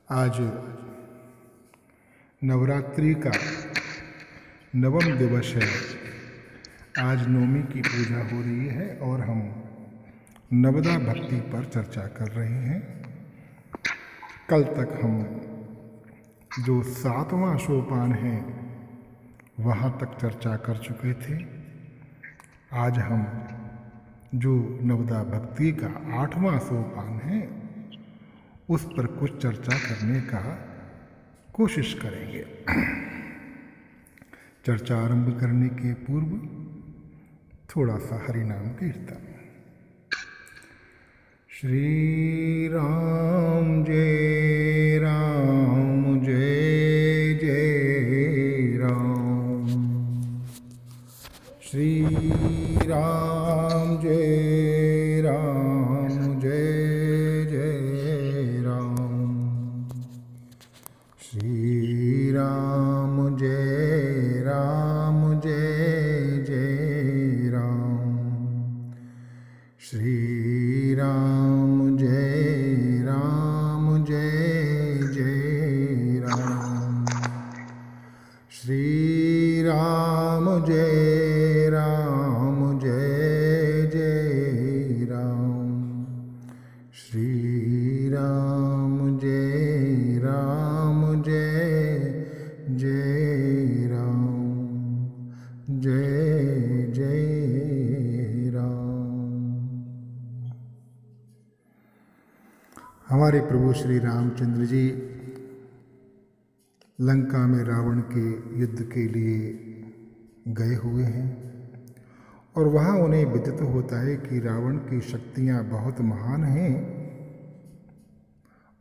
आज नवरात्रि का नवम दिवस है। आज नवमी की पूजा हो रही है और हम नवदा भक्ति पर चर्चा कर रहे हैं। कल तक हम जो 7वां सोपान है वहाँ तक चर्चा कर चुके थे। आज हम जो नवदा भक्ति का 8वां सोपान है उस पर कुछ चर्चा करने का कोशिश करेंगे। चर्चा आरंभ करने के पूर्व थोड़ा सा हरि नाम कीर्तन। श्री राम जय राम जय जय राम। श्री राम जय राम जय जय राम। श्री राम जय राम जय जय राम। श्री राम जय राम जय जय राम। श्री राम जय राम जय जय राम। श्री राम जय राम जय जय राम। जय जय राम। हमारे प्रभु श्री रामचंद्र जी लंका में रावण के युद्ध के लिए गए हुए हैं और वहाँ उन्हें विदित होता है कि रावण की शक्तियाँ बहुत महान हैं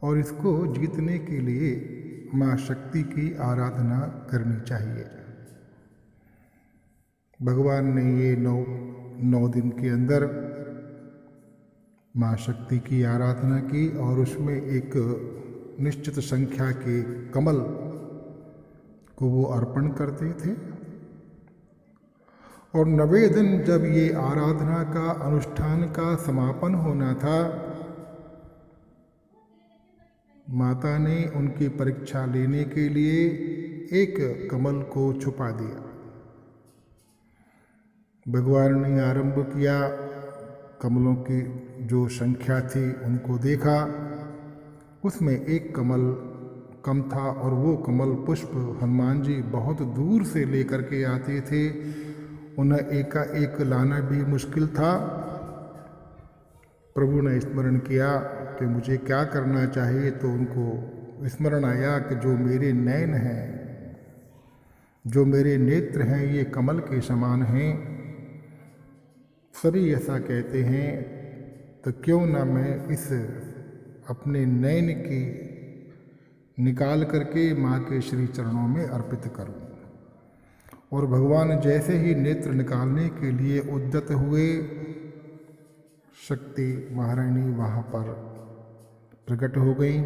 और इसको जीतने के लिए माँ शक्ति की आराधना करनी चाहिए। भगवान ने ये नौ दिन के अंदर माँ शक्ति की आराधना की और उसमें एक निश्चित संख्या के कमल को वो अर्पण करते थे और 9वें दिन जब ये आराधना का अनुष्ठान का समापन होना था, माता ने उनकी परीक्षा लेने के लिए एक कमल को छुपा दिया। भगवान ने आरंभ किया, कमलों की जो संख्या थी उनको देखा, उसमें एक कमल कम था और वो कमल पुष्प हनुमान जी बहुत दूर से लेकर के आते थे। उन्हें एक लाना भी मुश्किल था। प्रभु ने स्मरण किया कि मुझे क्या करना चाहिए, तो उनको स्मरण आया कि जो मेरे नयन हैं, जो मेरे नेत्र हैं, ये कमल के समान हैं। सभी ऐसा कहते हैं, तो क्यों ना मैं इस अपने नयन की निकाल करके माँ के श्री चरणों में अर्पित करूं। और भगवान जैसे ही नेत्र निकालने के लिए उद्यत हुए, शक्ति महारानी वहाँ पर प्रकट हो गई।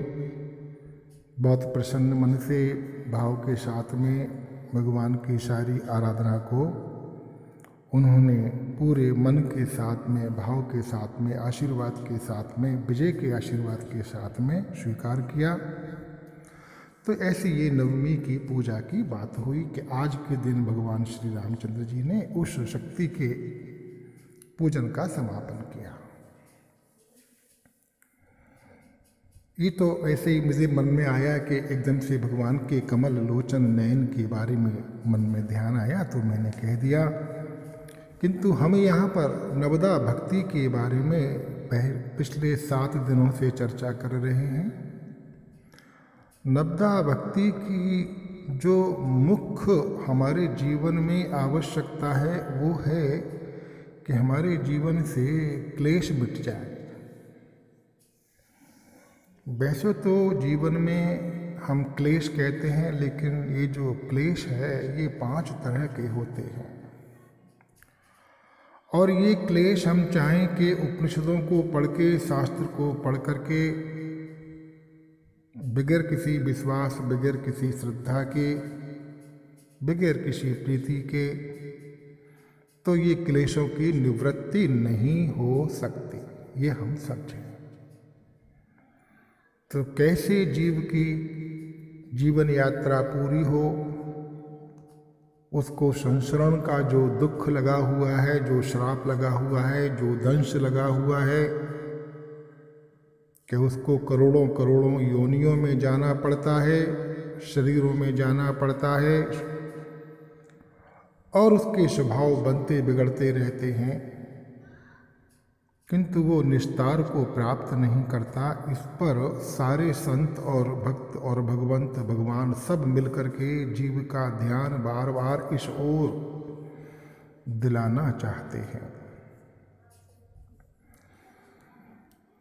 बहुत प्रसन्न मन से भाव के साथ में भगवान की सारी आराधना को उन्होंने पूरे मन के साथ में, भाव के साथ में, आशीर्वाद के साथ में, विजय के आशीर्वाद के साथ में स्वीकार किया। तो ऐसी ये नवमी की पूजा की बात हुई कि आज के दिन भगवान श्री रामचंद्र जी ने उस शक्ति के पूजन का समापन किया। ये तो ऐसे ही मुझे मन में आया कि एकदम से भगवान के कमल लोचन नयन के बारे में मन में ध्यान आया तो मैंने कह दिया। किंतु हम यहाँ पर नवदा भक्ति के बारे में पिछले 7 दिनों से चर्चा कर रहे हैं। नवदा भक्ति की जो मुख्य हमारे जीवन में आवश्यकता है वो है कि हमारे जीवन से क्लेश मिट जाए। वैसे तो जीवन में हम क्लेश कहते हैं, लेकिन ये जो क्लेश है ये 5 तरह के होते हैं और ये क्लेश हम चाहें कि उपनिषदों को पढ़ के, शास्त्र को पढ़ करके, बगैर किसी विश्वास, बगैर किसी श्रद्धा के, बगैर किसी प्रीति के, तो ये क्लेशों की निवृत्ति नहीं हो सकती, ये हम समझें। तो कैसे जीव की जीवन यात्रा पूरी हो, उसको संसरण का जो दुख लगा हुआ है, जो श्राप लगा हुआ है, जो दंश लगा हुआ है, कि उसको करोड़ों करोड़ों योनियों में जाना पड़ता है, शरीरों में जाना पड़ता है और उसके स्वभाव बनते बिगड़ते रहते हैं, किंतु वो निस्तार को प्राप्त नहीं करता। इस पर सारे संत और भक्त और भगवंत भगवान सब मिलकर के जीव का ध्यान बार बार इस ओर दिलाना चाहते हैं।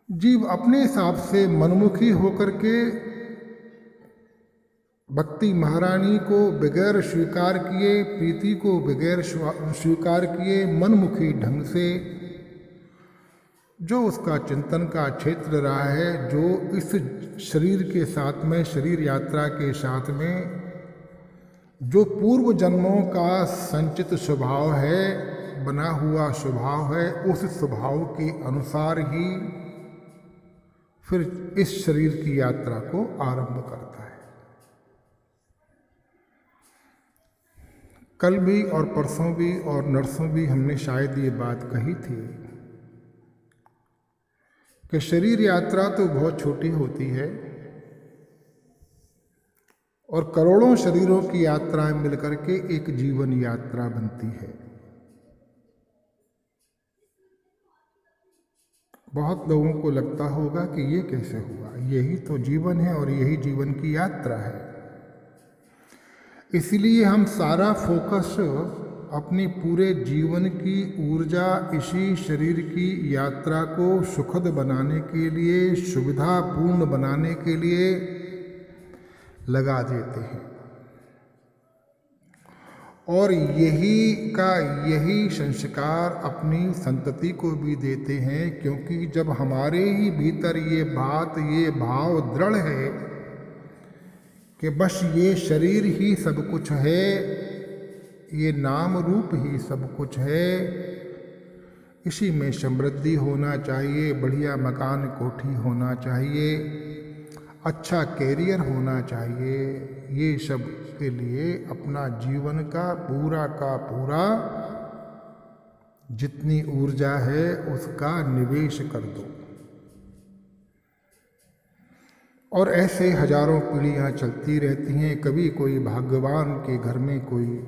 जीव अपने हिसाब से मनमुखी होकर के भक्ति महारानी को बगैर स्वीकार किए, प्रीति को बगैर स्वीकार किए, मनमुखी ढंग से जो उसका चिंतन का क्षेत्र रहा है, जो इस शरीर के साथ में, शरीर यात्रा के साथ में जो पूर्व जन्मों का संचित स्वभाव है, बना हुआ स्वभाव है, उस स्वभाव के अनुसार ही फिर इस शरीर की यात्रा को आरंभ करता है। कल भी और परसों भी और नरसों भी हमने शायद ये बात कही थी कि शरीर यात्रा तो बहुत छोटी होती है और करोड़ों शरीरों की यात्राएं मिलकर के एक जीवन यात्रा बनती है। बहुत लोगों को लगता होगा कि ये कैसे हुआ, यही तो जीवन है और यही जीवन की यात्रा है। इसलिए हम सारा फोकस अपनी पूरे जीवन की ऊर्जा इसी शरीर की यात्रा को सुखद बनाने के लिए, सुविधापूर्ण बनाने के लिए लगा देते हैं और यही संस्कार अपनी संतति को भी देते हैं, क्योंकि जब हमारे ही भीतर ये भाव दृढ़ है कि बस ये शरीर ही सब कुछ है, ये नाम रूप ही सब कुछ है, इसी में समृद्धि होना चाहिए, बढ़िया मकान कोठी होना चाहिए, अच्छा कैरियर होना चाहिए, ये सब के लिए अपना जीवन का पूरा जितनी ऊर्जा है उसका निवेश कर दो। और ऐसे हजारों पीढ़ियां चलती रहती हैं। कभी कोई भाग्यवान के घर में कोई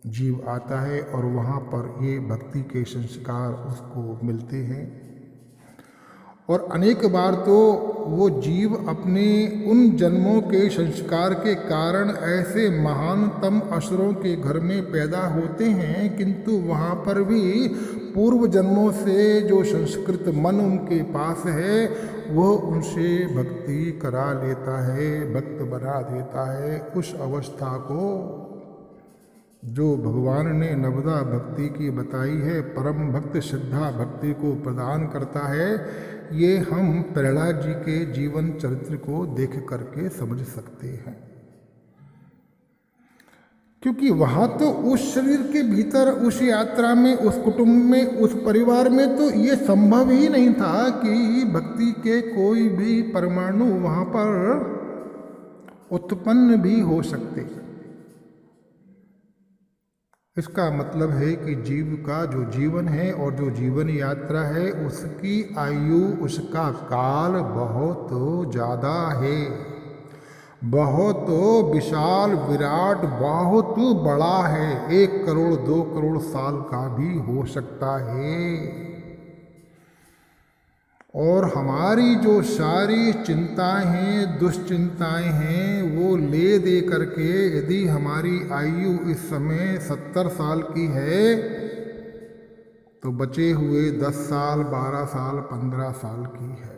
जीव आता है और वहाँ पर ये भक्ति के संस्कार उसको मिलते हैं और अनेक बार तो वो जीव अपने उन जन्मों के संस्कार के कारण ऐसे महानतम असुरों के घर में पैदा होते हैं, किंतु वहाँ पर भी पूर्व जन्मों से जो संस्कृत मन उनके पास है वो उनसे भक्ति करा लेता है, भक्त बना देता है। उस अवस्था को जो भगवान ने नवदा भक्ति की बताई है, परम भक्त श्रद्धा भक्ति को प्रदान करता है, ये हम प्रहलाद जी के जीवन चरित्र को देख करके समझ सकते हैं। क्योंकि वहाँ तो उस शरीर के भीतर, उस यात्रा में, उस कुटुंब में, उस परिवार में तो ये संभव ही नहीं था कि भक्ति के कोई भी परमाणु वहाँ पर उत्पन्न भी हो सकते। इसका मतलब है कि जीव का जो जीवन है और जो जीवन यात्रा है उसकी आयु, उसका काल बहुत ज़्यादा है, बहुत विशाल विराट, बहुत बड़ा है। 1 करोड़ 2 करोड़ साल का भी हो सकता है। और हमारी जो सारी चिंताएं हैं, दुश्चिंताएं हैं, वो ले दे करके यदि हमारी आयु इस समय 70 साल की है तो बचे हुए 10 साल, 12 साल, 15 साल की है।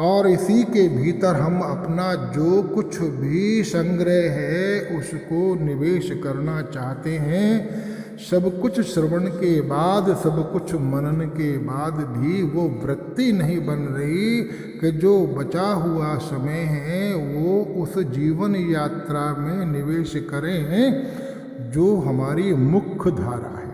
और इसी के भीतर हम अपना जो कुछ भी संग्रह है उसको निवेश करना चाहते हैं। सब कुछ श्रवण के बाद, सब कुछ मनन के बाद भी वो वृत्ति नहीं बन रही कि जो बचा हुआ समय है वो उस जीवन यात्रा में निवेश करें जो हमारी मुख्य धारा है।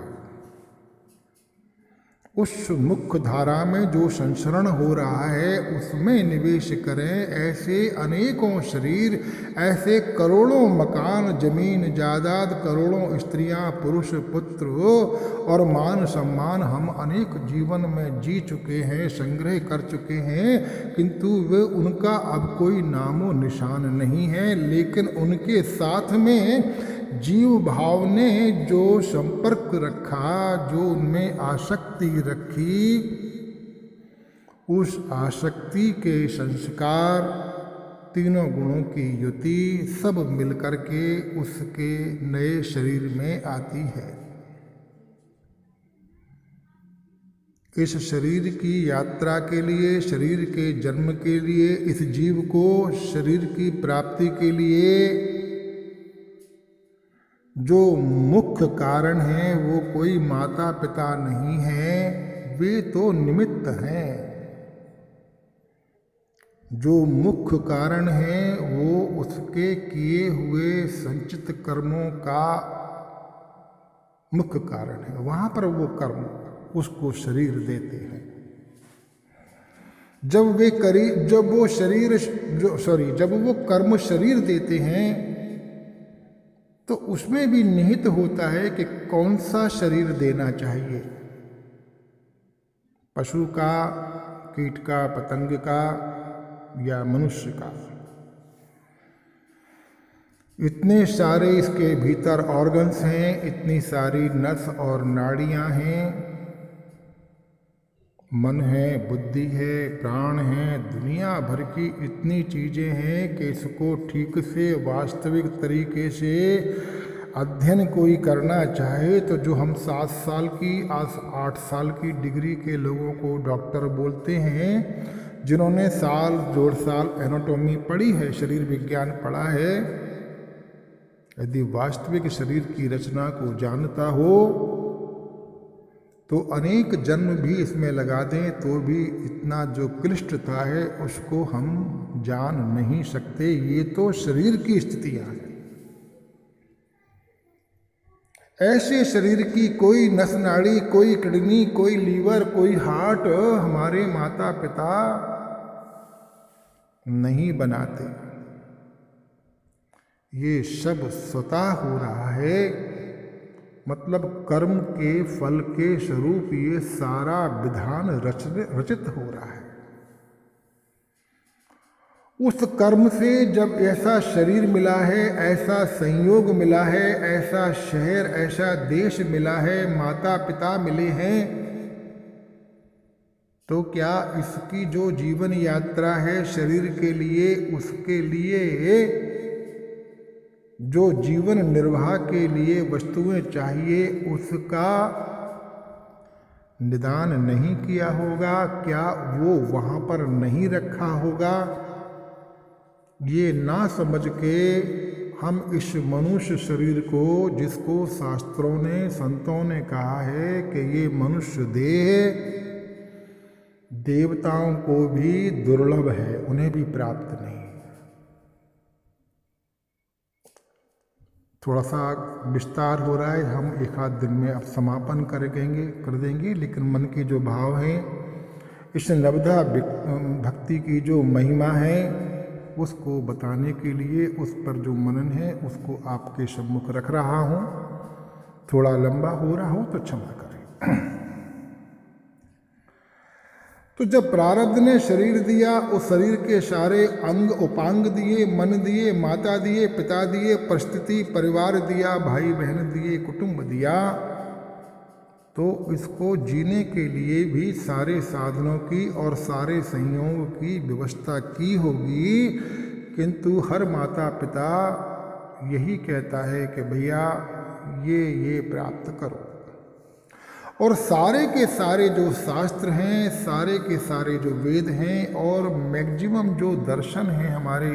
उस मुख्य धारा में जो संचरण हो रहा है उसमें निवेश करें। ऐसे अनेकों शरीर, ऐसे करोड़ों मकान, जमीन जायदाद, करोड़ों स्त्रियां, पुरुष, पुत्र और मान सम्मान हम अनेक जीवन में जी चुके हैं, संग्रह कर चुके हैं, किंतु वे उनका अब कोई नामो निशान नहीं है। लेकिन उनके साथ में जीव भाव ने जो संपर्क रखा, जो उनमें आसक्ति रखी, उस आसक्ति के संस्कार, तीनों गुणों की युति सब मिलकर के उसके नए शरीर में आती है। इस शरीर की यात्रा के लिए, शरीर के जन्म के लिए, इस जीव को शरीर की प्राप्ति के लिए जो मुख्य कारण है वो कोई माता पिता नहीं है, वे तो निमित्त हैं। जो मुख्य कारण है वो उसके किए हुए संचित कर्मों का मुख्य कारण है। वहां पर वो कर्म उसको शरीर देते हैं। जब वो कर्म शरीर देते हैं तो उसमें भी निहित होता है कि कौन सा शरीर देना चाहिए, पशु का, कीट का, पतंग का या मनुष्य का। इतने सारे इसके भीतर ऑर्गन्स हैं, इतनी सारी नस और नाड़ियां हैं, मन है, बुद्धि है, प्राण है, दुनिया भर की इतनी चीज़ें हैं कि इसको ठीक से वास्तविक तरीके से अध्ययन कोई करना चाहे तो जो हम 7 साल की 8 साल की डिग्री के लोगों को डॉक्टर बोलते हैं, जिन्होंने साल 1.5 साल एनाटॉमी पढ़ी है, शरीर विज्ञान पढ़ा है, यदि वास्तविक शरीर की रचना को जानता हो तो अनेक जन्म भी इसमें लगा दें तो भी इतना जो क्लिष्टता है उसको हम जान नहीं सकते। ये तो शरीर की स्थितियां हैं। ऐसे शरीर की कोई नस नाड़ी, कोई किडनी, कोई लीवर, कोई हार्ट हमारे माता पिता नहीं बनाते। ये सब स्वतः हो रहा है, मतलब कर्म के फल के स्वरूप ये सारा विधान रचित हो रहा है। उस कर्म से जब ऐसा शरीर मिला है, ऐसा संयोग मिला है, ऐसा शहर, ऐसा देश मिला है, माता पिता मिले हैं, तो क्या इसकी जो जीवन यात्रा है शरीर के लिए, उसके लिए जो जीवन निर्वाह के लिए वस्तुएं चाहिए उसका निदान नहीं किया होगा? क्या वो वहाँ पर नहीं रखा होगा? ये ना समझ के हम इस मनुष्य शरीर को, जिसको शास्त्रों ने, संतों ने कहा है कि ये मनुष्य देह देवताओं को भी दुर्लभ है, उन्हें भी प्राप्त नहीं। थोड़ा सा विस्तार हो रहा है, हम एक आध दिन में अब समापन कर देंगे, लेकिन मन के जो भाव हैं, इस नवधा भक्ति की जो महिमा है उसको बताने के लिए, उस पर जो मनन है उसको आपके सम्मुख रख रहा हूँ। थोड़ा लंबा हो रहा हो तो क्षमा करें। तो जब प्रारब्ध ने शरीर दिया, उस शरीर के सारे अंग उपांग दिए, मन दिए, माता दिए, पिता दिए, परिस्थिति, परिवार दिया, भाई बहन दिए, कुटुंब दिया, तो इसको जीने के लिए भी सारे साधनों की और सारे संयोग की व्यवस्था की होगी। किंतु हर माता पिता यही कहता है कि भैया ये प्राप्त करो। और सारे के सारे जो शास्त्र हैं, सारे के सारे जो वेद हैं और मैक्सिमम जो दर्शन हैं हमारे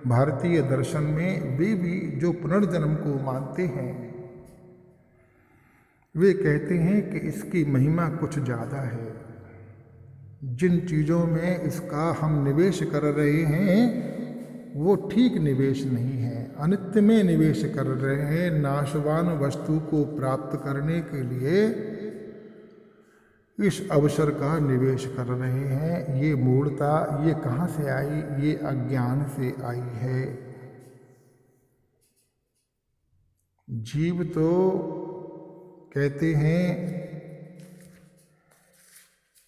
भारतीय दर्शन में, वे भी जो पुनर्जन्म को मानते हैं, वे कहते हैं कि इसकी महिमा कुछ ज़्यादा है। जिन चीज़ों में इसका हम निवेश कर रहे हैं वो ठीक निवेश नहीं है, अनित्य में निवेश कर रहे हैं। नाशवान वस्तु को प्राप्त करने के लिए इस अवसर का निवेश कर रहे हैं। ये मूढ़ता ये कहाँ से आई? ये अज्ञान से आई है। जीव तो कहते हैं,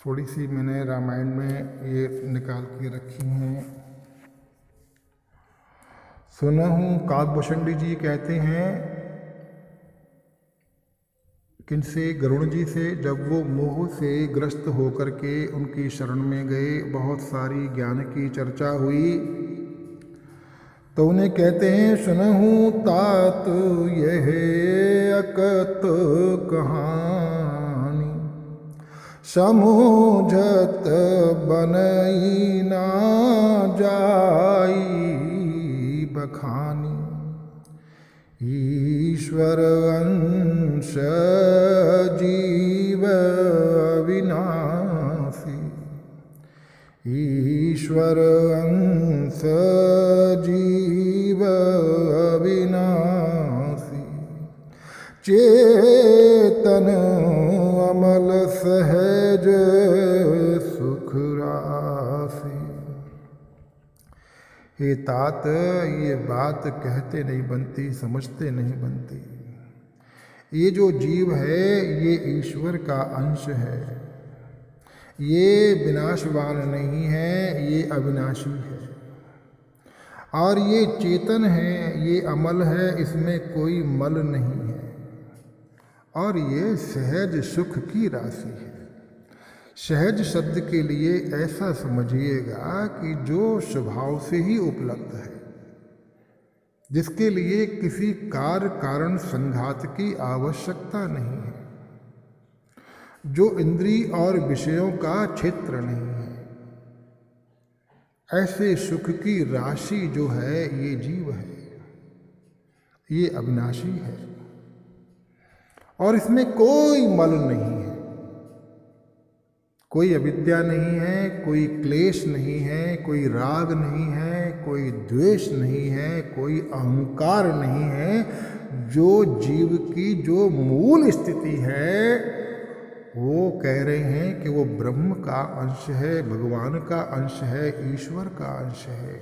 थोड़ी सी मैंने रामायण में ये निकाल के रखी हैं। सुनहूं काकभूषणी जी कहते हैं किनसे? गरुण जी से। जब वो मोह से ग्रस्त होकर के उनकी शरण में गए, बहुत सारी ज्ञान की चर्चा हुई, तो उन्हें कहते हैं सुनहूं तात यह अकत कहानी, समूझत बनई ना जाई बखानी, ईश्वर अंश जीव अविनाशी, ईश्वर अंश जीव अविनाशी, चेतन अमल सहज सुख राशि। हे तात, ये बात कहते नहीं बनती, समझते नहीं बनती। ये जो जीव है ये ईश्वर का अंश है। ये विनाशवान नहीं है, ये अविनाशी है। और ये चेतन है, ये अमल है, इसमें कोई मल नहीं है। और ये सहज सुख की राशि है। सहज शब्द के लिए ऐसा समझिएगा कि जो स्वभाव से ही उपलब्ध है, जिसके लिए किसी कार्य कारण संघात की आवश्यकता नहीं है, जो इंद्रिय और विषयों का क्षेत्र नहीं है, ऐसे सुख की राशि जो है ये जीव है, ये अविनाशी है। और इसमें कोई मल नहीं है, कोई अविद्या नहीं है, कोई क्लेश नहीं है, कोई राग नहीं है, कोई द्वेष नहीं है, कोई अहंकार नहीं है। जो जीव की जो मूल स्थिति है, वो कह रहे हैं कि वो ब्रह्म का अंश है, भगवान का अंश है, ईश्वर का अंश है।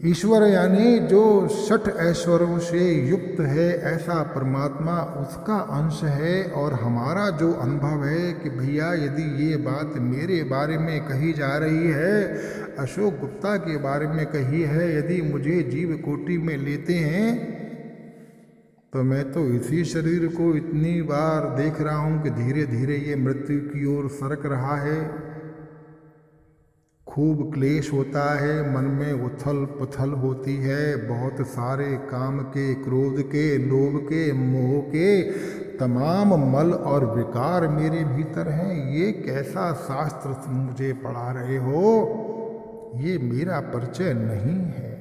ईश्वर यानी जो 6 ऐश्वर्यों से युक्त है, ऐसा परमात्मा उसका अंश है। और हमारा जो अनुभव है कि भैया यदि ये बात मेरे बारे में कही जा रही है, अशोक गुप्ता के बारे में कही है, यदि मुझे जीव कोटि में लेते हैं तो मैं तो इसी शरीर को इतनी बार देख रहा हूँ कि धीरे धीरे ये मृत्यु की ओर सरक रहा है। खूब क्लेश होता है, मन में उथल पुथल होती है, बहुत सारे काम के, क्रोध के, लोभ के, मोह के तमाम मल और विकार मेरे भीतर हैं। ये कैसा शास्त्र मुझे पढ़ा रहे हो? ये मेरा परिचय नहीं है।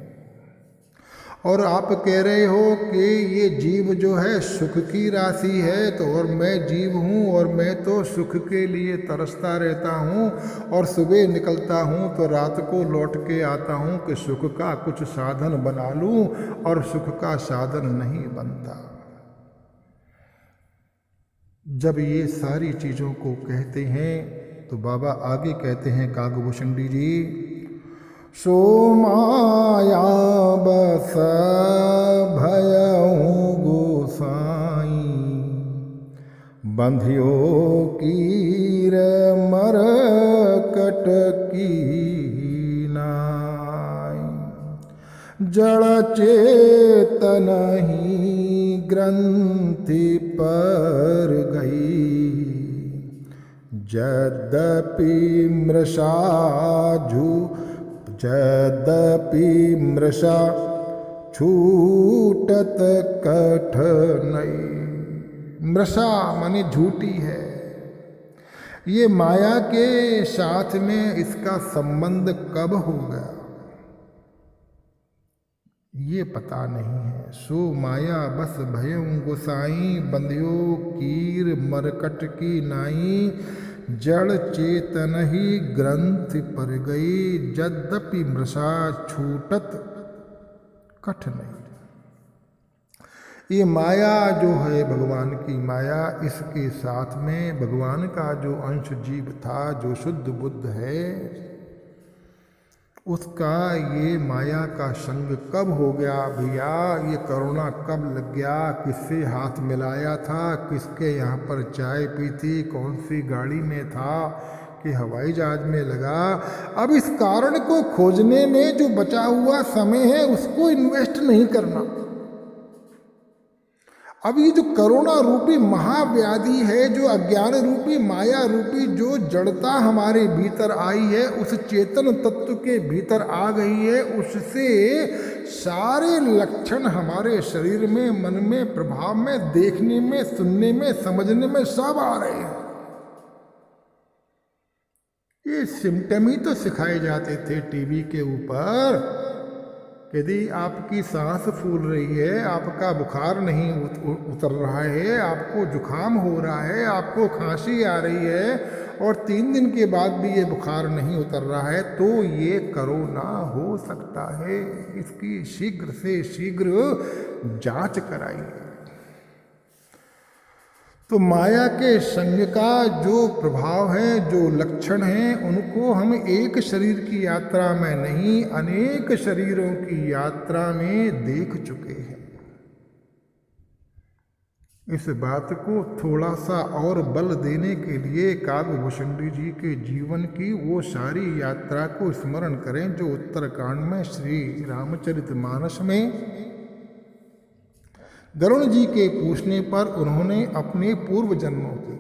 और आप कह रहे हो कि ये जीव जो है सुख की राशि है, तो और मैं जीव हूँ और मैं तो सुख के लिए तरसता रहता हूँ, और सुबह निकलता हूँ तो रात को लौट के आता हूँ कि सुख का कुछ साधन बना लूँ, और सुख का साधन नहीं बनता। जब ये सारी चीज़ों को कहते हैं तो बाबा आगे कहते हैं काकभूषणी जी, सो माया बस भयऊ गोसाई, बंधियो कीर मर कट की नाई, जड़ चेतन ही ग्रंथि पर गई, यद्यपि मृषा छूटत कठ नहीं। मृषा माने झूठी है। ये माया के साथ में इसका संबंध कब हो गया ये पता नहीं है। सो माया बस भयऊ गोसाई, बंधियो कीर मरकट की नाई, जड़ चेतन ही ग्रंथ पर गई, यद्यपि मृषा छूटत कठ नहीं। ये माया जो है भगवान की माया, इसके साथ में भगवान का जो अंश जीव था, जो शुद्ध बुद्ध है, उसका ये माया का संग कब हो गया भैया? ये कोरोना कब लग गया? किससे हाथ मिलाया था? किसके यहाँ पर चाय पी थी? कौन सी गाड़ी में था कि हवाई जहाज में लगा? अब इस कारण को खोजने में जो बचा हुआ समय है उसको इन्वेस्ट नहीं करना। अब ये जो कोरोना रूपी महाव्याधि है, जो अज्ञान रूपी माया रूपी जो जड़ता हमारे भीतर आई है, उस चेतन तत्व के भीतर आ गई है, उससे सारे लक्षण हमारे शरीर में, मन में, प्रभाव में, देखने में, सुनने में, समझने में सब आ रहे हैं। ये सिम्टम ही तो सिखाए जाते थे टीवी के ऊपर। यदि आपकी सांस फूल रही है, आपका बुखार नहीं उतर रहा है, आपको जुकाम हो रहा है, आपको खांसी आ रही है और 3 दिन के बाद भी ये बुखार नहीं उतर रहा है, तो ये कोरोना हो सकता है। इसकी शीघ्र से शीघ्र जांच कराइए। तो माया के संग का जो प्रभाव है, जो लक्षण हैं, उनको हम एक शरीर की यात्रा में नहीं, अनेक शरीरों की यात्रा में देख चुके हैं। इस बात को थोड़ा सा और बल देने के लिए काव्यभूषण जी के जीवन की वो सारी यात्रा को स्मरण करें जो उत्तरकांड में श्री रामचरितमानस में गरुण जी के पूछने पर उन्होंने अपने पूर्व जन्मों की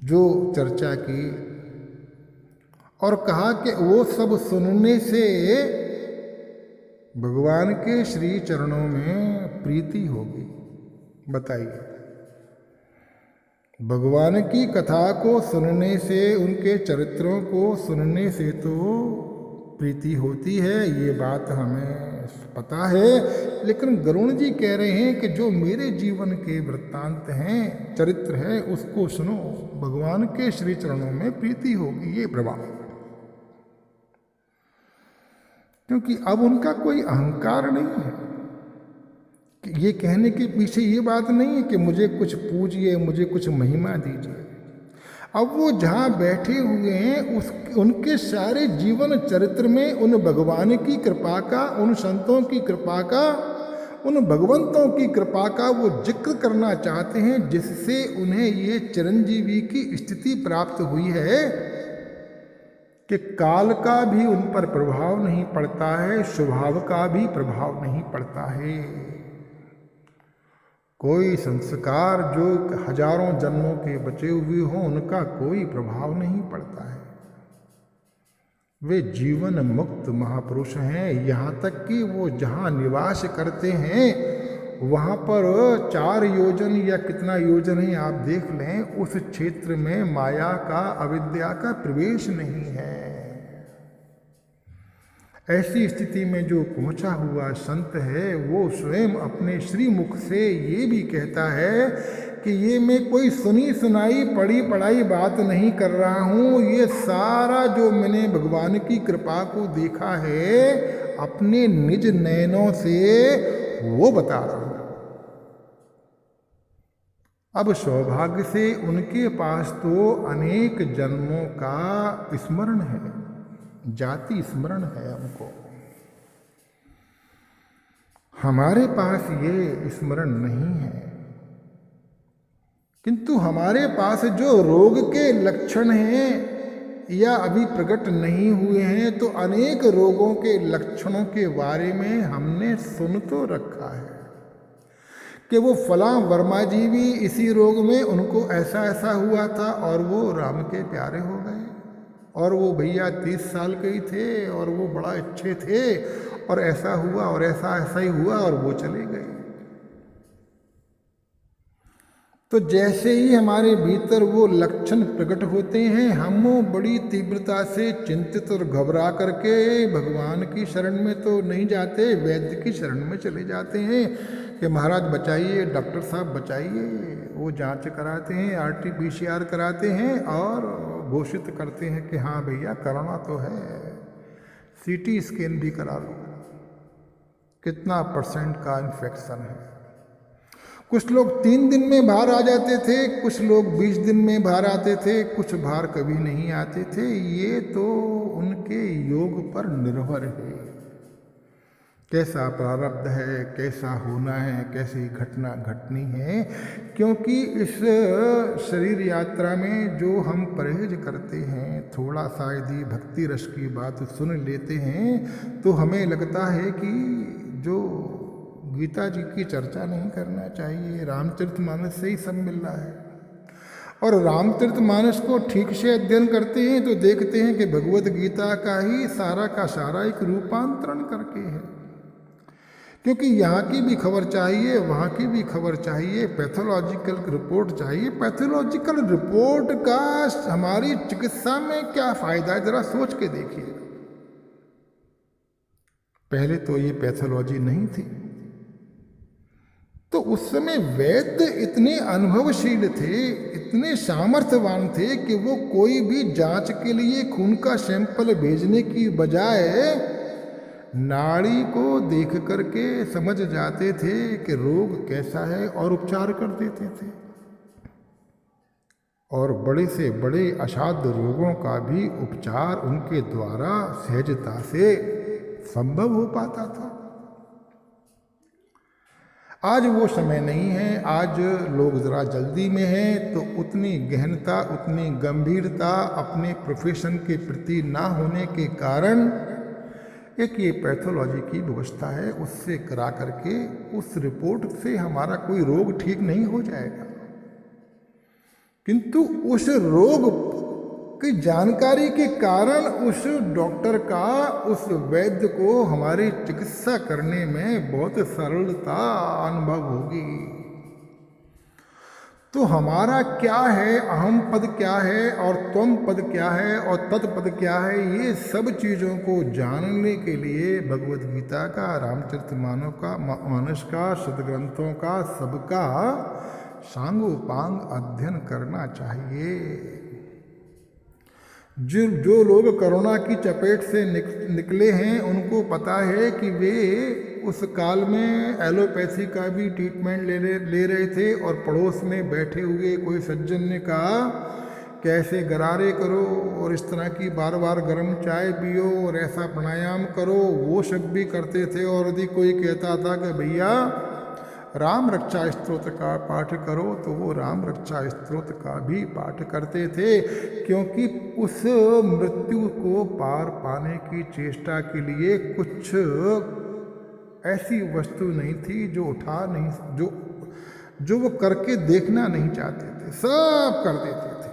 जो चर्चा की और कहा कि वो सब सुनने से भगवान के श्री चरणों में प्रीति होगी। बताइए, भगवान की कथा को सुनने से, उनके चरित्रों को सुनने से तो प्रीति होती है, ये बात हमें पता है। लेकिन गरुण जी कह रहे हैं कि जो मेरे जीवन के वृत्तांत हैं, चरित्र है, उसको सुनो, भगवान के श्री चरणों में प्रीति होगी। ये प्रभाव, क्योंकि अब उनका कोई अहंकार नहीं है कि ये कहने के पीछे ये बात नहीं है कि मुझे कुछ पूजिए, मुझे कुछ महिमा दीजिए। अब वो जहाँ बैठे हुए हैं उनके सारे जीवन चरित्र में उन भगवान की कृपा का, उन संतों की कृपा का, उन भगवंतों की कृपा का वो जिक्र करना चाहते हैं, जिससे उन्हें ये चिरंजीवी की स्थिति प्राप्त हुई है कि काल का भी उन पर प्रभाव नहीं पड़ता है, स्वभाव का भी प्रभाव नहीं पड़ता है। कोई संस्कार जो हजारों जन्मों के बचे हुए हों, उनका कोई प्रभाव नहीं पड़ता है। वे जीवन मुक्त महापुरुष हैं। यहाँ तक कि वो जहाँ निवास करते हैं वहाँ पर 4 योजन या कितना योजन है आप देख लें, उस क्षेत्र में माया का, अविद्या का प्रवेश नहीं है। ऐसी स्थिति में जो पहुंचा हुआ संत है वो स्वयं अपने श्रीमुख से ये भी कहता है कि ये मैं कोई सुनी सुनाई पढ़ी पढ़ाई बात नहीं कर रहा हूँ, ये सारा जो मैंने भगवान की कृपा को देखा है अपने निज नयनों से वो बता रहा हूँ। अब सौभाग्य से उनके पास तो अनेक जन्मों का स्मरण है, जाति स्मरण है हमको। हमारे पास ये स्मरण नहीं है, किंतु हमारे पास जो रोग के लक्षण हैं या अभी प्रकट नहीं हुए हैं, तो अनेक रोगों के लक्षणों के बारे में हमने सुन तो रखा है कि वो फलां वर्मा जी भी इसी रोग में, उनको ऐसा ऐसा हुआ था और वो राम के प्यारे हो गए, और वो भैया 30 साल के ही थे और वो बड़ा अच्छे थे और ऐसा हुआ और ऐसा ऐसा ही हुआ और वो चले गए। तो जैसे ही हमारे भीतर वो लक्षण प्रकट होते हैं, हम बड़ी तीव्रता से चिंतित और घबरा करके भगवान की शरण में तो नहीं जाते, वैद्य की शरण में चले जाते हैं कि महाराज बचाइए, डॉक्टर साहब बचाइए। वो जांच कराते हैं, RT-PCR कराते हैं और घोषित करते हैं कि हाँ भैया कोरोना तो है, CT स्कैन भी करा लो। कितना % का इन्फेक्शन है। कुछ लोग 3 दिन में बाहर आ जाते थे, कुछ लोग 20 दिन में बाहर आते थे, कुछ बाहर कभी नहीं आते थे। ये तो उनके योग पर निर्भर है, कैसा प्रारब्ध है, कैसा होना है, कैसी घटना घटनी है। क्योंकि इस शरीर यात्रा में जो हम परहेज करते हैं, थोड़ा सा यदि भक्ति रस की बात सुन लेते हैं तो हमें लगता है कि जो गीता जी की चर्चा नहीं करना चाहिए, रामचरितमानस से ही सब मिल रहा है। और रामचरितमानस को ठीक से अध्ययन करते हैं तो देखते हैं कि भगवत गीता का ही सारा का सारा एक रूपांतरण करके है। क्योंकि यहाँ की भी खबर चाहिए, वहाँ की भी खबर चाहिए, पैथोलॉजिकल रिपोर्ट चाहिए। पैथोलॉजिकल रिपोर्ट का हमारी चिकित्सा में क्या फायदा है, जरा सोच के देखिए। पहले तो ये पैथोलॉजी नहीं थी, तो उस समय वैद्य इतने अनुभवशील थे, इतने सामर्थ्यवान थे कि वो कोई भी जांच के लिए खून का सैंपल भेजने की बजाय नाड़ी को देख करके समझ जाते थे कि रोग कैसा है और उपचार कर देते थे। और बड़े से बड़े असाध्य रोगों का भी उपचार उनके द्वारा सहजता से संभव हो पाता था। आज वो समय नहीं है। आज लोग ज़रा जल्दी में हैं, तो उतनी गहनता, उतनी गंभीरता अपने प्रोफेशन के प्रति ना होने के कारण एक ये पैथोलॉजी की व्यवस्था है, उससे करा करके उस रिपोर्ट से हमारा कोई रोग ठीक नहीं हो जाएगा। किंतु उस रोग की जानकारी के कारण उस डॉक्टर का, उस वैद्य को हमारी चिकित्सा करने में बहुत सरलता अनुभव होगी। तो हमारा क्या है, अहम पद क्या है और त्वम पद क्या है और तत्पद क्या है, ये सब चीज़ों को जानने के लिए भगवद गीता का, रामचरितमानस का, सदग्रंथों का, सबका सांगोपांग अध्ययन करना चाहिए। जो लोग कोरोना की चपेट से निकले हैं, उनको पता है कि वे उस काल में एलोपैथी का भी ट्रीटमेंट ले रहे थे, और पड़ोस में बैठे हुए कोई सज्जन ने कहा कि ऐसे गरारे करो और इस तरह की बार बार गर्म चाय पियो और ऐसा प्राणायाम करो, वो सब भी करते थे। और यदि कोई कहता था कि भैया राम रक्षा स्तोत्र का पाठ करो, तो वो राम रक्षा स्तोत्र का भी पाठ करते थे। क्योंकि उस मृत्यु को पार पाने की चेष्टा के लिए कुछ ऐसी वस्तु नहीं थी जो जो वो करके देखना नहीं चाहते थे, सब कर देते थे।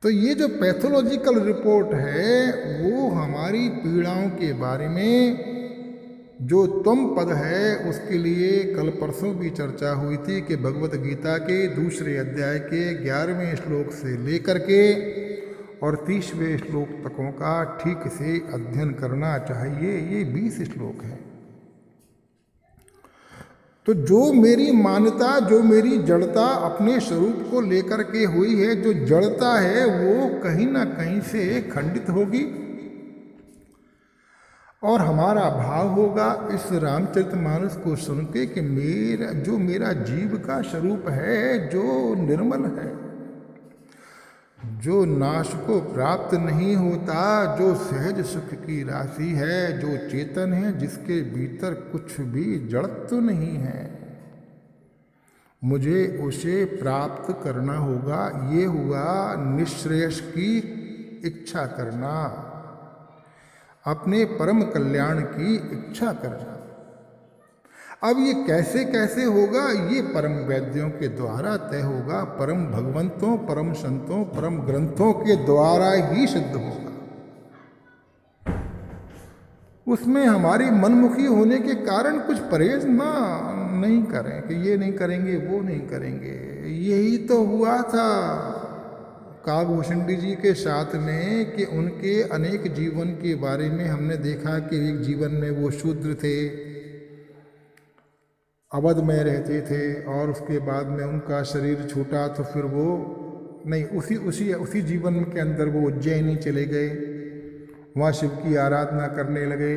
तो ये जो पैथोलॉजिकल रिपोर्ट है, वो हमारी पीड़ाओं के बारे में, जो त्वम पद है, उसके लिए कल परसों भी चर्चा हुई थी कि भगवत गीता के दूसरे अध्याय के 11वें श्लोक से लेकर के और 30वें श्लोक तकों का ठीक से अध्ययन करना चाहिए। ये 20 श्लोक हैं। तो जो मेरी मान्यता, जो मेरी जड़ता अपने स्वरूप को लेकर के हुई है, जो जड़ता है वो कहीं ना कहीं से खंडित होगी, और हमारा भाव होगा इस रामचरितमानस को सुन के कि मेरा जीव का स्वरूप है, जो निर्मल है, जो नाश को प्राप्त नहीं होता, जो सहज सुख की राशि है, जो चेतन है, जिसके भीतर कुछ भी जड़त्व नहीं है, मुझे उसे प्राप्त करना होगा। ये हुआ निःश्रेयस की इच्छा करना, अपने परम कल्याण की इच्छा करना। अब ये कैसे कैसे होगा, ये परम वैद्यों के द्वारा तय होगा, परम भगवंतों, परम संतों, परम ग्रंथों के द्वारा ही सिद्ध होगा। उसमें हमारी मनमुखी होने के कारण कुछ परहेज नहीं करें कि ये नहीं करेंगे, वो नहीं करेंगे। यही तो हुआ था काकभूषण जी के साथ में कि उनके अनेक जीवन के बारे में हमने देखा कि एक जीवन में वो शूद्र थे, अवध में रहते थे, और उसके बाद में उनका शरीर छूटा तो फिर वो नहीं, उसी जीवन के अंदर वो उज्जैनी चले गए, वहाँ शिव की आराधना करने लगे।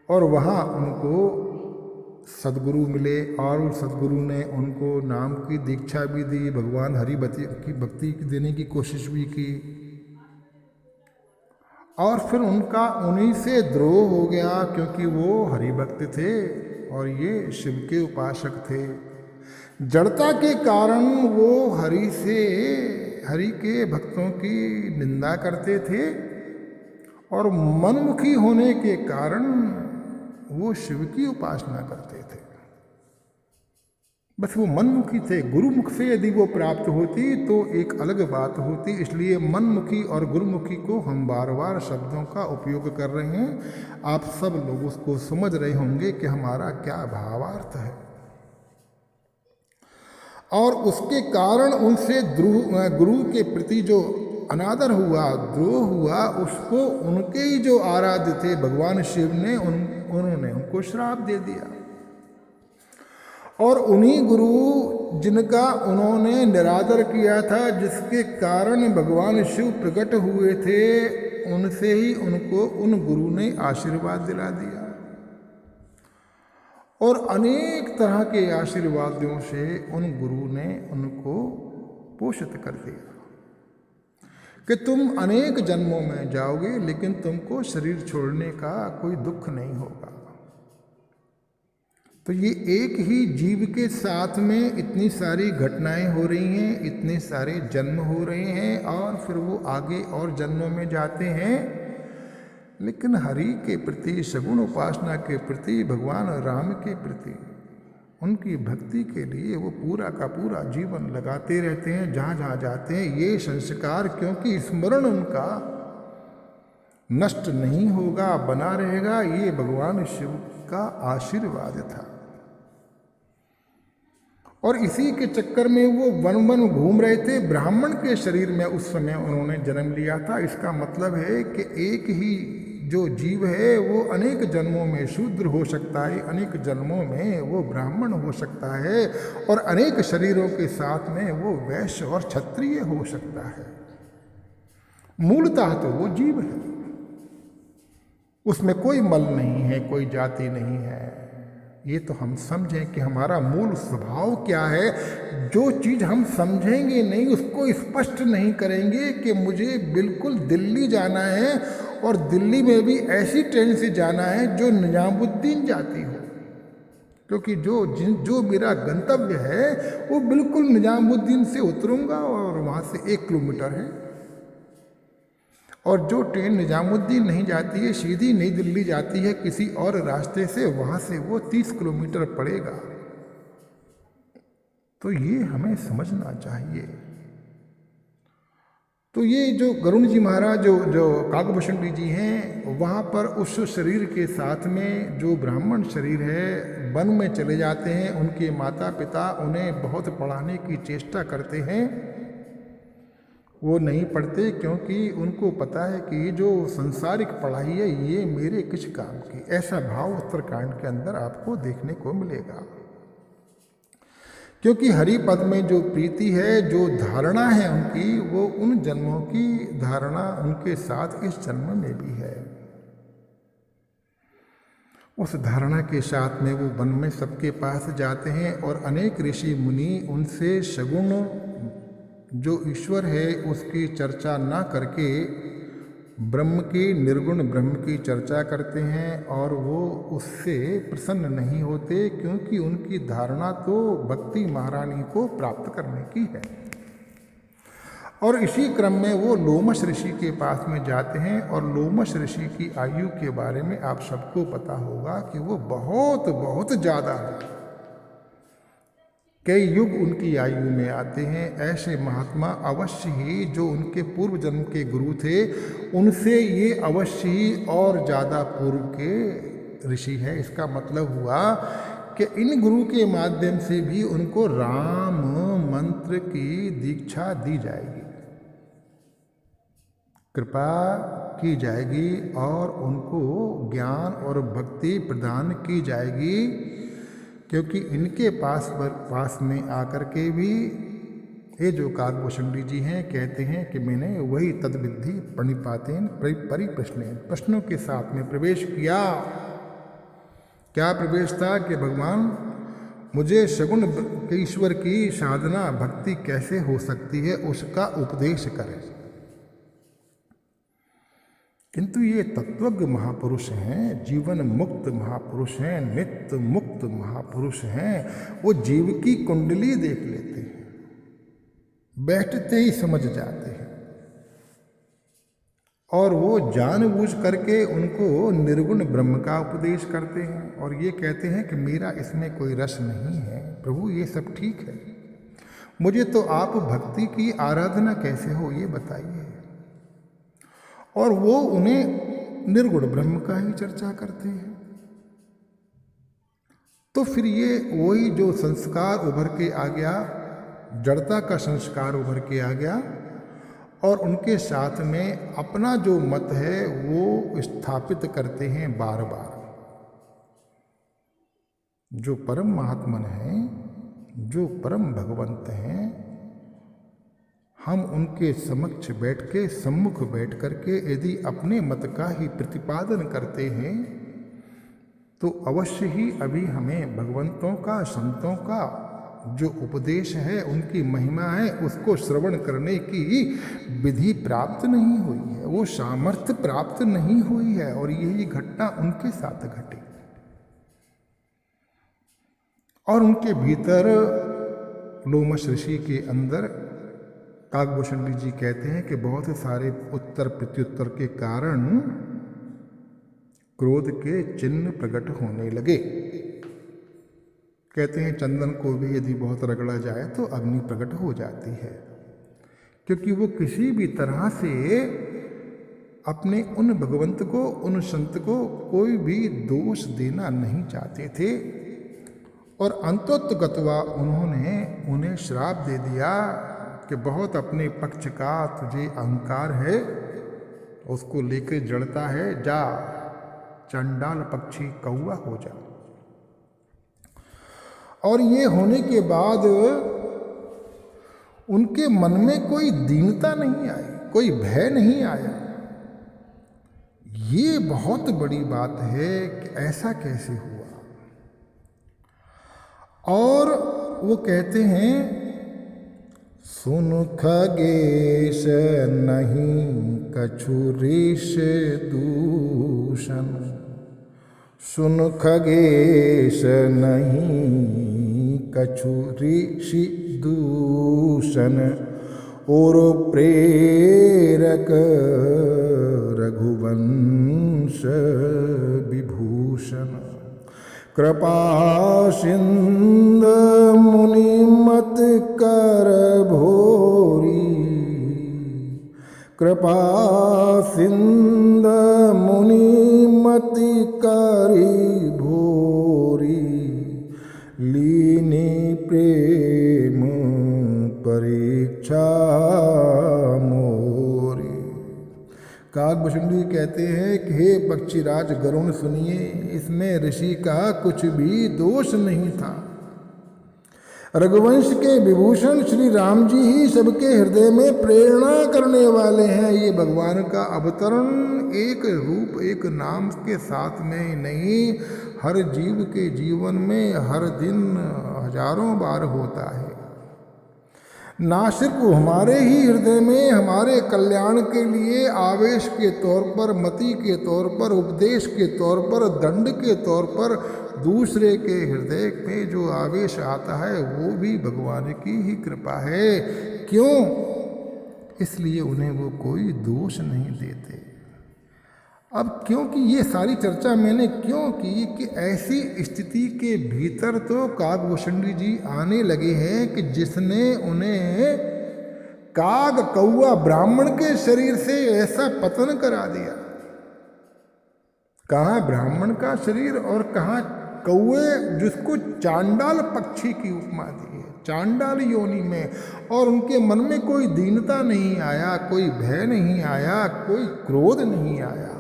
और वहाँ उनको सदगुरु मिले और उस सदगुरु ने उनको नाम की दीक्षा भी दी, भगवान हरिभक्ति की भक्ति देने की कोशिश भी की। और फिर उनका उन्हीं से द्रोह हो गया, क्योंकि वो हरिभक्त थे और ये शिव के उपासक थे। जड़ता के कारण वो हरि के भक्तों की निंदा करते थे और मनमुखी होने के कारण वो शिव की उपासना करते थे। बस वो मनमुखी थे। गुरुमुख से यदि वो प्राप्त होती तो एक अलग बात होती। इसलिए मनमुखी और गुरुमुखी को हम बार बार शब्दों का उपयोग कर रहे हैं। आप सब लोग उसको समझ रहे होंगे कि हमारा क्या भावार्थ है। और उसके कारण उनसे गुरु के प्रति जो अनादर हुआ, द्रोह हुआ, उसको उनके ही जो आराध्य थे भगवान शिव ने उन्होंने उनको श्राप दे दिया। और उन्हीं गुरु जिनका उन्होंने निरादर किया था, जिसके कारण भगवान शिव प्रकट हुए थे, उनसे ही उनको उन गुरु ने आशीर्वाद दिला दिया। और अनेक तरह के आशीर्वादों से उन गुरु ने उनको पोषित कर दिया कि तुम अनेक जन्मों में जाओगे, लेकिन तुमको शरीर छोड़ने का कोई दुख नहीं होगा। तो ये एक ही जीव के साथ में इतनी सारी घटनाएं हो रही हैं, इतने सारे जन्म हो रहे हैं, और फिर वो आगे और जन्मों में जाते हैं। लेकिन हरि के प्रति, सगुण उपासना के प्रति, भगवान राम के प्रति, उनकी भक्ति के लिए वो पूरा का पूरा जीवन लगाते रहते हैं जहाँ जहाँ जाते हैं। ये संस्कार, क्योंकि स्मरण उनका नष्ट नहीं होगा, बना रहेगा, ये भगवान शिव का आशीर्वाद था। और इसी के चक्कर में वो वन वन घूम रहे थे। ब्राह्मण के शरीर में उस समय उन्होंने जन्म लिया था। इसका मतलब है कि एक ही जो जीव है वो अनेक जन्मों में शूद्र हो सकता है, अनेक जन्मों में वो ब्राह्मण हो सकता है, और अनेक शरीरों के साथ में वो वैश्य और क्षत्रिय हो सकता है। मूलतः तो वो जीव है, उसमें कोई मल नहीं है, कोई जाति नहीं है। ये तो हम समझें कि हमारा मूल स्वभाव क्या है। जो चीज़ हम समझेंगे नहीं, उसको स्पष्ट नहीं करेंगे कि मुझे बिल्कुल दिल्ली जाना है और दिल्ली में भी ऐसी ट्रेन से जाना है जो निजामुद्दीन जाती हो, क्योंकि जो मेरा गंतव्य है वो बिल्कुल निजामुद्दीन से उतरूंगा और वहाँ से 1 किलोमीटर है। और जो ट्रेन निजामुद्दीन नहीं जाती है, सीधी नई दिल्ली जाती है किसी और रास्ते से, वहाँ से वो 30 किलोमीटर पड़ेगा। तो ये हमें समझना चाहिए। तो ये जो गरुण जी महाराज जो काकभूषणी जी हैं, वहाँ पर उस शरीर के साथ में जो ब्राह्मण शरीर है, वन में चले जाते हैं। उनके माता पिता उन्हें बहुत पढ़ाने की चेष्टा करते हैं, वो नहीं पढ़ते, क्योंकि उनको पता है कि ये जो संसारिक पढ़ाई है ये मेरे किस काम की। ऐसा भाव उत्तरकांड के अंदर आपको देखने को मिलेगा, क्योंकि हरि पद में जो प्रीति है, जो धारणा है उनकी, वो उन जन्मों की धारणा उनके साथ इस जन्म में भी है। उस धारणा के साथ में वो वन में सबके पास जाते हैं और अनेक ऋषि मुनि उनसे सगुण जो ईश्वर है उसकी चर्चा ना करके ब्रह्म की, निर्गुण ब्रह्म की चर्चा करते हैं, और वो उससे प्रसन्न नहीं होते, क्योंकि उनकी धारणा तो भक्ति महारानी को प्राप्त करने की है। और इसी क्रम में वो लोमश ऋषि के पास में जाते हैं, और लोमश ऋषि की आयु के बारे में आप सबको पता होगा कि वो बहुत बहुत ज़्यादा है। कई युग उनकी आयु में आते हैं। ऐसे महात्मा अवश्य ही जो उनके पूर्व जन्म के गुरु थे, उनसे ये अवश्य ही और ज़्यादा पूर्व के ऋषि हैं। इसका मतलब हुआ कि इन गुरु के माध्यम से भी उनको राम मंत्र की दीक्षा दी जाएगी, कृपा की जाएगी, और उनको ज्ञान और भक्ति प्रदान की जाएगी, क्योंकि इनके पास में आकर के भी ये जो काकभूषणी जी हैं कहते हैं कि मैंने वही तद्विधि प्रणिपातेन परिप्रश्नेन, प्रश्नों के साथ में प्रवेश किया। क्या प्रवेश था कि भगवान मुझे सगुण ईश्वर की साधना भक्ति कैसे हो सकती है उसका उपदेश करें। किंतु ये तत्वज्ञ महापुरुष हैं, जीवन मुक्त महापुरुष हैं, नित्य मुक्त महापुरुष हैं। वो जीव की कुंडली देख लेते हैं, बैठते ही समझ जाते हैं, और वो जानबूझ करके उनको निर्गुण ब्रह्म का उपदेश करते हैं और ये कहते हैं कि मेरा इसमें कोई रस नहीं है। प्रभु ये सब ठीक है, मुझे तो आप भक्ति की आराधना कैसे हो ये बताइए। और वो उन्हें निर्गुण ब्रह्म का ही चर्चा करते हैं। तो फिर ये वही जो संस्कार उभर के आ गया, जड़ता का संस्कार उभर के आ गया, और उनके साथ में अपना जो मत है वो स्थापित करते हैं बार बार। जो परम महात्मन हैं, जो परम भगवंत हैं, हम उनके समक्ष बैठ के, सम्मुख बैठ करके यदि अपने मत का ही प्रतिपादन करते हैं तो अवश्य ही अभी हमें भगवंतों का, संतों का जो उपदेश है, उनकी महिमा है, उसको श्रवण करने की विधि प्राप्त नहीं हुई है, वो सामर्थ्य प्राप्त नहीं हुई है। और यही घटना उनके साथ घटी और उनके भीतर लोमश ऋषि के अंदर काकभूषण जी कहते हैं कि बहुत सारे उत्तर प्रत्युत्तर के कारण क्रोध के चिन्ह प्रकट होने लगे। कहते हैं चंदन को भी यदि बहुत रगड़ा जाए तो अग्नि प्रकट हो जाती है, क्योंकि वो किसी भी तरह से अपने उन भगवंत को, उन संत को कोई भी दोष देना नहीं चाहते थे। और अंतोत्गत्वा उन्होंने उन्हें श्राप दे दिया कि बहुत अपने पक्ष का तुझे अहंकार है, उसको लेकर जड़ता है, जा चंडाल पक्षी कौआ हो जा। और ये होने के बाद उनके मन में कोई दीनता नहीं आई, कोई भय नहीं आया। ये बहुत बड़ी बात है कि ऐसा कैसे हुआ। और वो कहते हैं सुन खगेश नहीं कछु ऋष दूषण, सुन खगेश नहीं कछु ऋषि दूषण, और प्रेरक रघुवंश विभूषण, कृपा सिंध मुनि मत कर भोरी, कृपा सिंध मुनि मति करी भोरी, लीनी प्रेम परीक्षा मोरी। काकभूषण जी कहते हैं कि हे पक्षीराज गरुण सुनिए, इसमें ऋषि का कुछ भी दोष नहीं था। रघुवंश के विभूषण श्री राम जी ही सबके हृदय में प्रेरणा करने वाले हैं। ये भगवान का अवतरण एक रूप, एक नाम के साथ में नहीं, हर जीव के जीवन में हर दिन हजारों बार होता है। ना सिर्फ हमारे ही हृदय में हमारे कल्याण के लिए आवेश के तौर पर, मति के तौर पर, उपदेश के तौर पर, दंड के तौर पर दूसरे के हृदय में जो आवेश आता है वो भी भगवान की ही कृपा है। क्यों? इसलिए उन्हें वो कोई दोष नहीं देते। अब क्योंकि ये सारी चर्चा मैंने क्यों की कि ऐसी स्थिति के भीतर तो काकभूषण जी आने लगे हैं कि जिसने उन्हें काग कौआ ब्राह्मण के शरीर से ऐसा पतन करा दिया। कहाँ ब्राह्मण का शरीर और कहाँ कौए, जिसको चांडाल पक्षी की उपमा दी है, चांडाल योनि में। और उनके मन में कोई दीनता नहीं आया, कोई भय नहीं आया, कोई क्रोध नहीं आया।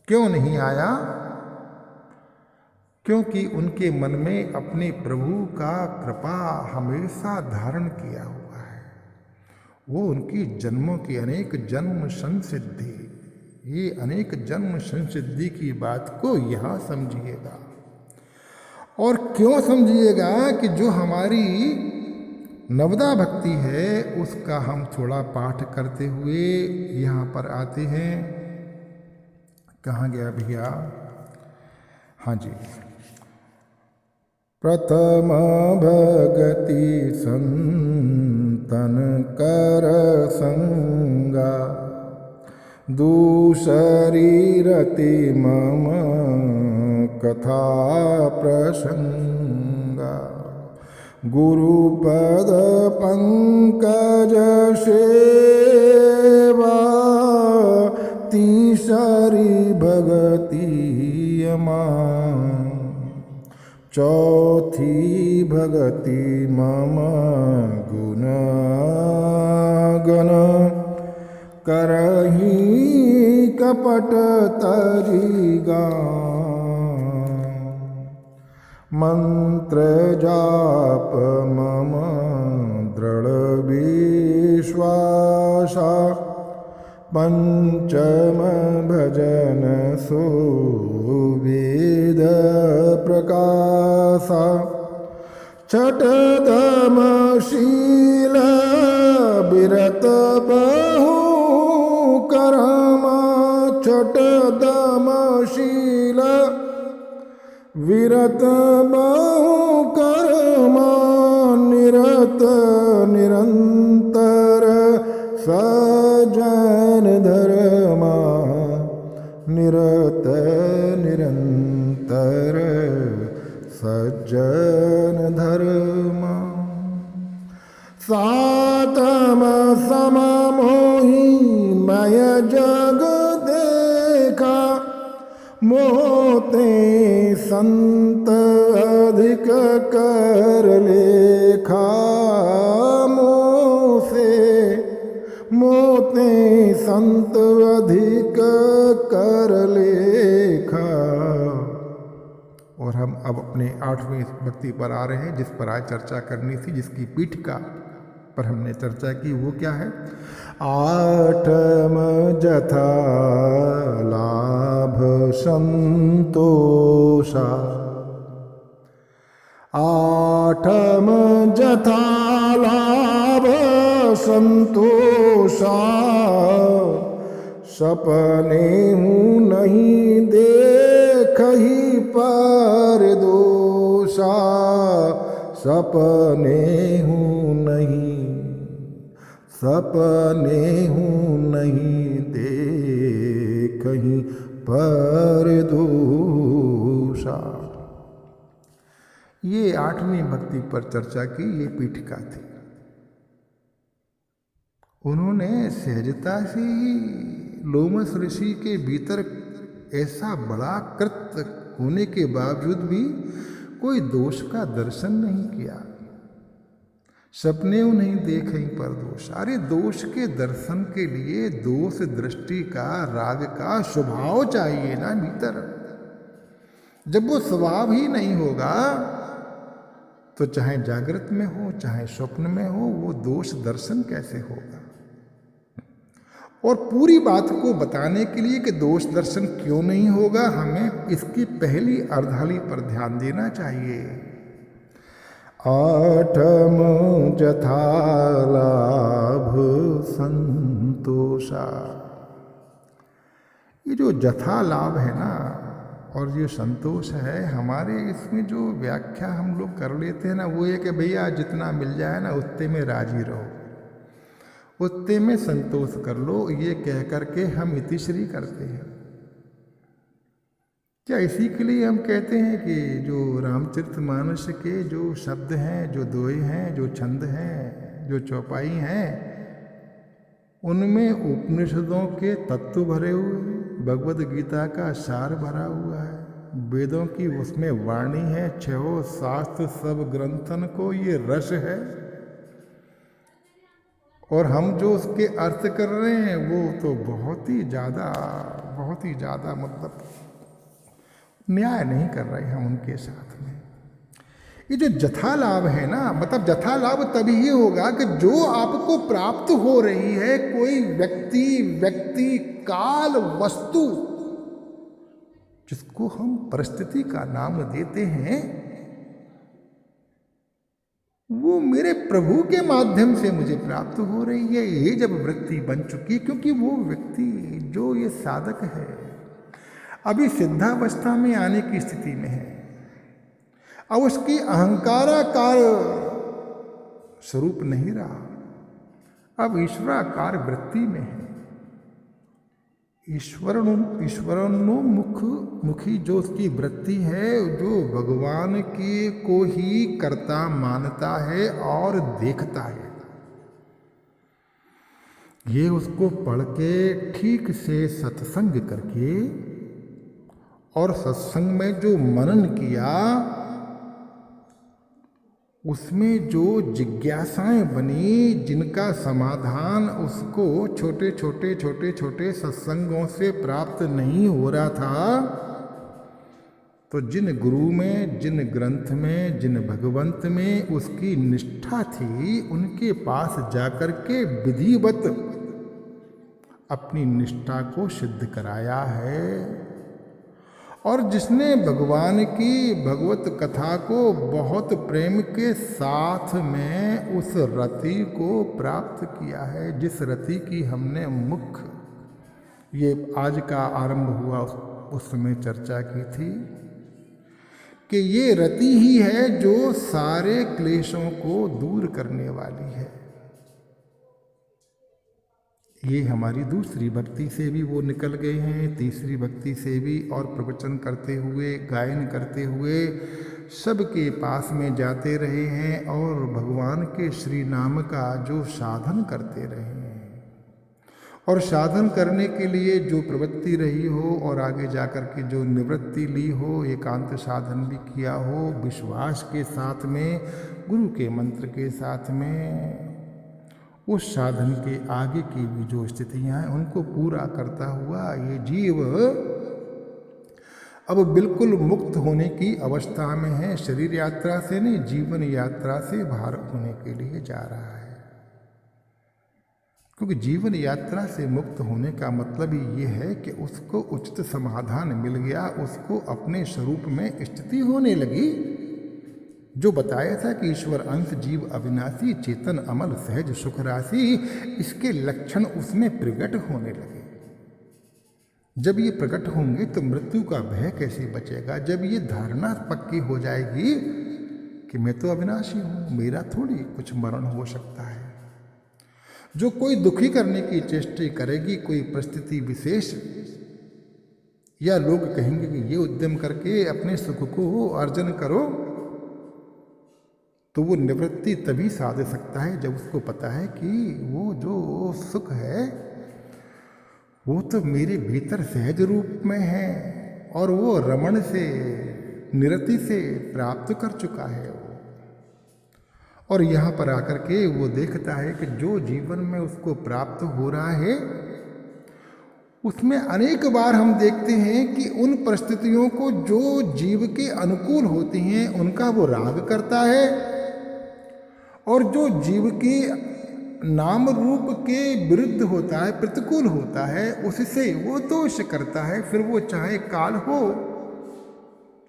क्यों नहीं आया? क्योंकि उनके मन में अपने प्रभु का कृपा हमेशा धारण किया हुआ है। वो उनकी जन्मों की अनेक जन्म संसिद्धि, ये अनेक जन्म संसिद्धि की बात को यहाँ समझिएगा। और क्यों समझिएगा कि जो हमारी नवदा भक्ति है उसका हम थोड़ा पाठ करते हुए यहाँ पर आते हैं। कहाँ गया भैया? हाँ जी। प्रथम भगति संतन कर संगा, दूसरी रति मम कथा प्रसंगा, गुरुपद पंकज सेवा, तीसरी भगति चौथी भगति मम गुण गण, करही कपट तरिगा, मंत्र जाप मम दृढ़ विश्वासा, पंचम भजन सो वेद प्रकाशा, छठम शील विरत बहु कर्मा, छठम शील विरत बहु कर्मा, निरत निरंतर सज्जन धर्मा, निरत निरंतर सज्जन धर्मा, सातम सम मोहि मय जग देखा, मोते संत अधिक कर लेखा, मोते संत अधिक कर लेखा। और हम अब अपने 8वीं भक्ति पर आ रहे हैं, जिस पर आज चर्चा करनी थी, जिसकी पीठिका पर हमने चर्चा की, वो क्या है? आठम जथा लाभ संतोषा, आठम जथा लाभ संतोषा, सपने हूँ नहीं देखहि पर दोषा, सपने हूँ नहीं, सपने हूँ नहीं देखहि पर दोषा। ये 8वीं भक्ति पर चर्चा की, ये पीठिका थी। उन्होंने सहजता से ही लोमस ऋषि के भीतर ऐसा बड़ा कृत्य होने के बावजूद भी कोई दोष का दर्शन नहीं किया। सपने नहीं देखे पर दोष। अरे दोष के दर्शन के लिए दोष दृष्टि का, राग का स्वभाव चाहिए ना भीतर। जब वो स्वभाव ही नहीं होगा तो चाहे जागृत में हो चाहे स्वप्न में हो, वो दोष दर्शन कैसे होगा? और पूरी बात को बताने के लिए कि दोष दर्शन क्यों नहीं होगा, हमें इसकी पहली अर्धाली पर ध्यान देना चाहिए। आठम जथा लाभ संतोषा। ये जो जथा लाभ है ना और ये संतोष है, हमारे इसमें जो व्याख्या हम लोग कर लेते हैं ना, वो ये कि भैया जितना मिल जाए ना उतने में राजी रहो, उतने में संतोष कर लो, ये कह करके हम इतिश्री करते हैं। क्या इसी के लिए हम कहते हैं कि जो रामचरितमानस के जो शब्द हैं, जो दोहे हैं, जो छंद हैं, जो चौपाई हैं, उनमें उपनिषदों के तत्व भरे हुए हैं, भगवद गीता का सार भरा हुआ है, वेदों की उसमें वाणी है, 6 शास्त्र सब ग्रंथन को ये रस है। और हम जो उसके अर्थ कर रहे हैं वो तो बहुत ही ज़्यादा मतलब न्याय नहीं कर रहे हम उनके साथ में। ये जो जथा लाभ है ना, मतलब जथा लाभ तभी ही होगा कि जो आपको प्राप्त हो रही है, कोई व्यक्ति काल वस्तु जिसको हम परिस्थिति का नाम देते हैं, वो मेरे प्रभु के माध्यम से मुझे प्राप्त हो रही है। ये जब वृत्ति बन चुकी, क्योंकि वो व्यक्ति जो ये साधक है अभी सिद्धावस्था में आने की स्थिति में है, अब उसकी अहंकाराकार स्वरूप नहीं रहा, अब ईश्वराकार वृत्ति में है। ईश्वरोन्मुखी जो उसकी वृत्ति है, जो भगवान के को ही कर्ता मानता है और देखता है, ये उसको पढ़ के ठीक से सत्संग करके और सत्संग में जो मनन किया, उसमें जो जिज्ञासाएं बनी, जिनका समाधान उसको छोटे छोटे सत्संगों से प्राप्त नहीं हो रहा था, तो जिन गुरु में, जिन ग्रंथ में, जिन भगवंत में उसकी निष्ठा थी, उनके पास जाकर के विधिवत अपनी निष्ठा को सिद्ध कराया है। और जिसने भगवान की भगवत कथा को बहुत प्रेम के साथ में उस रति को प्राप्त किया है, जिस रति की हमने मुख्य ये आज का आरंभ हुआ उस समय चर्चा की थी कि ये रति ही है जो सारे क्लेशों को दूर करने वाली है। ये हमारी दूसरी भक्ति से भी वो निकल गए हैं, तीसरी भक्ति से भी, और प्रवचन करते हुए, गायन करते हुए सबके पास में जाते रहे हैं और भगवान के श्री नाम का जो साधन करते रहे हैं। और साधन करने के लिए जो प्रवृत्ति रही हो और आगे जाकर के जो निवृत्ति ली हो, एकांत साधन भी किया हो, विश्वास के साथ में, गुरु के मंत्र के साथ में, उस साधन के आगे की भी जो स्थितियां हैं उनको पूरा करता हुआ ये जीव अब बिल्कुल मुक्त होने की अवस्था में है। शरीर यात्रा से नहीं, जीवन यात्रा से बाहर होने के लिए जा रहा है। क्योंकि जीवन यात्रा से मुक्त होने का मतलब ही ये है कि उसको उचित समाधान मिल गया, उसको अपने स्वरूप में स्थिति होने लगी। जो बताया था कि ईश्वर अंश, जीव अविनाशी, चेतन अमल, सहज सुख राशि, इसके लक्षण उसमें प्रकट होने लगे। जब ये प्रकट होंगे तो मृत्यु का भय कैसे बचेगा? जब ये धारणा पक्की हो जाएगी कि मैं तो अविनाशी हूँ, मेरा थोड़ी कुछ मरण हो सकता है। जो कोई दुखी करने की चेष्टा करेगी, कोई परिस्थिति विशेष, या लोग कहेंगे कि ये उद्यम करके अपने सुख को अर्जन करो, तो वो निवृत्ति तभी साध सकता है जब उसको पता है कि वो जो सुख है वो तो मेरे भीतर सहज रूप में है और वो रमण से, निरति से प्राप्त कर चुका है वो। और यहाँ पर आकर के वो देखता है कि जो जीवन में उसको प्राप्त हो रहा है उसमें अनेक बार हम देखते हैं कि उन परिस्थितियों को जो जीव के अनुकूल होती हैं उनका वो राग करता है, और जो जीव के नाम रूप के विरुद्ध होता है, प्रतिकूल होता है, उससे वो दोष करता है। फिर वो चाहे काल हो,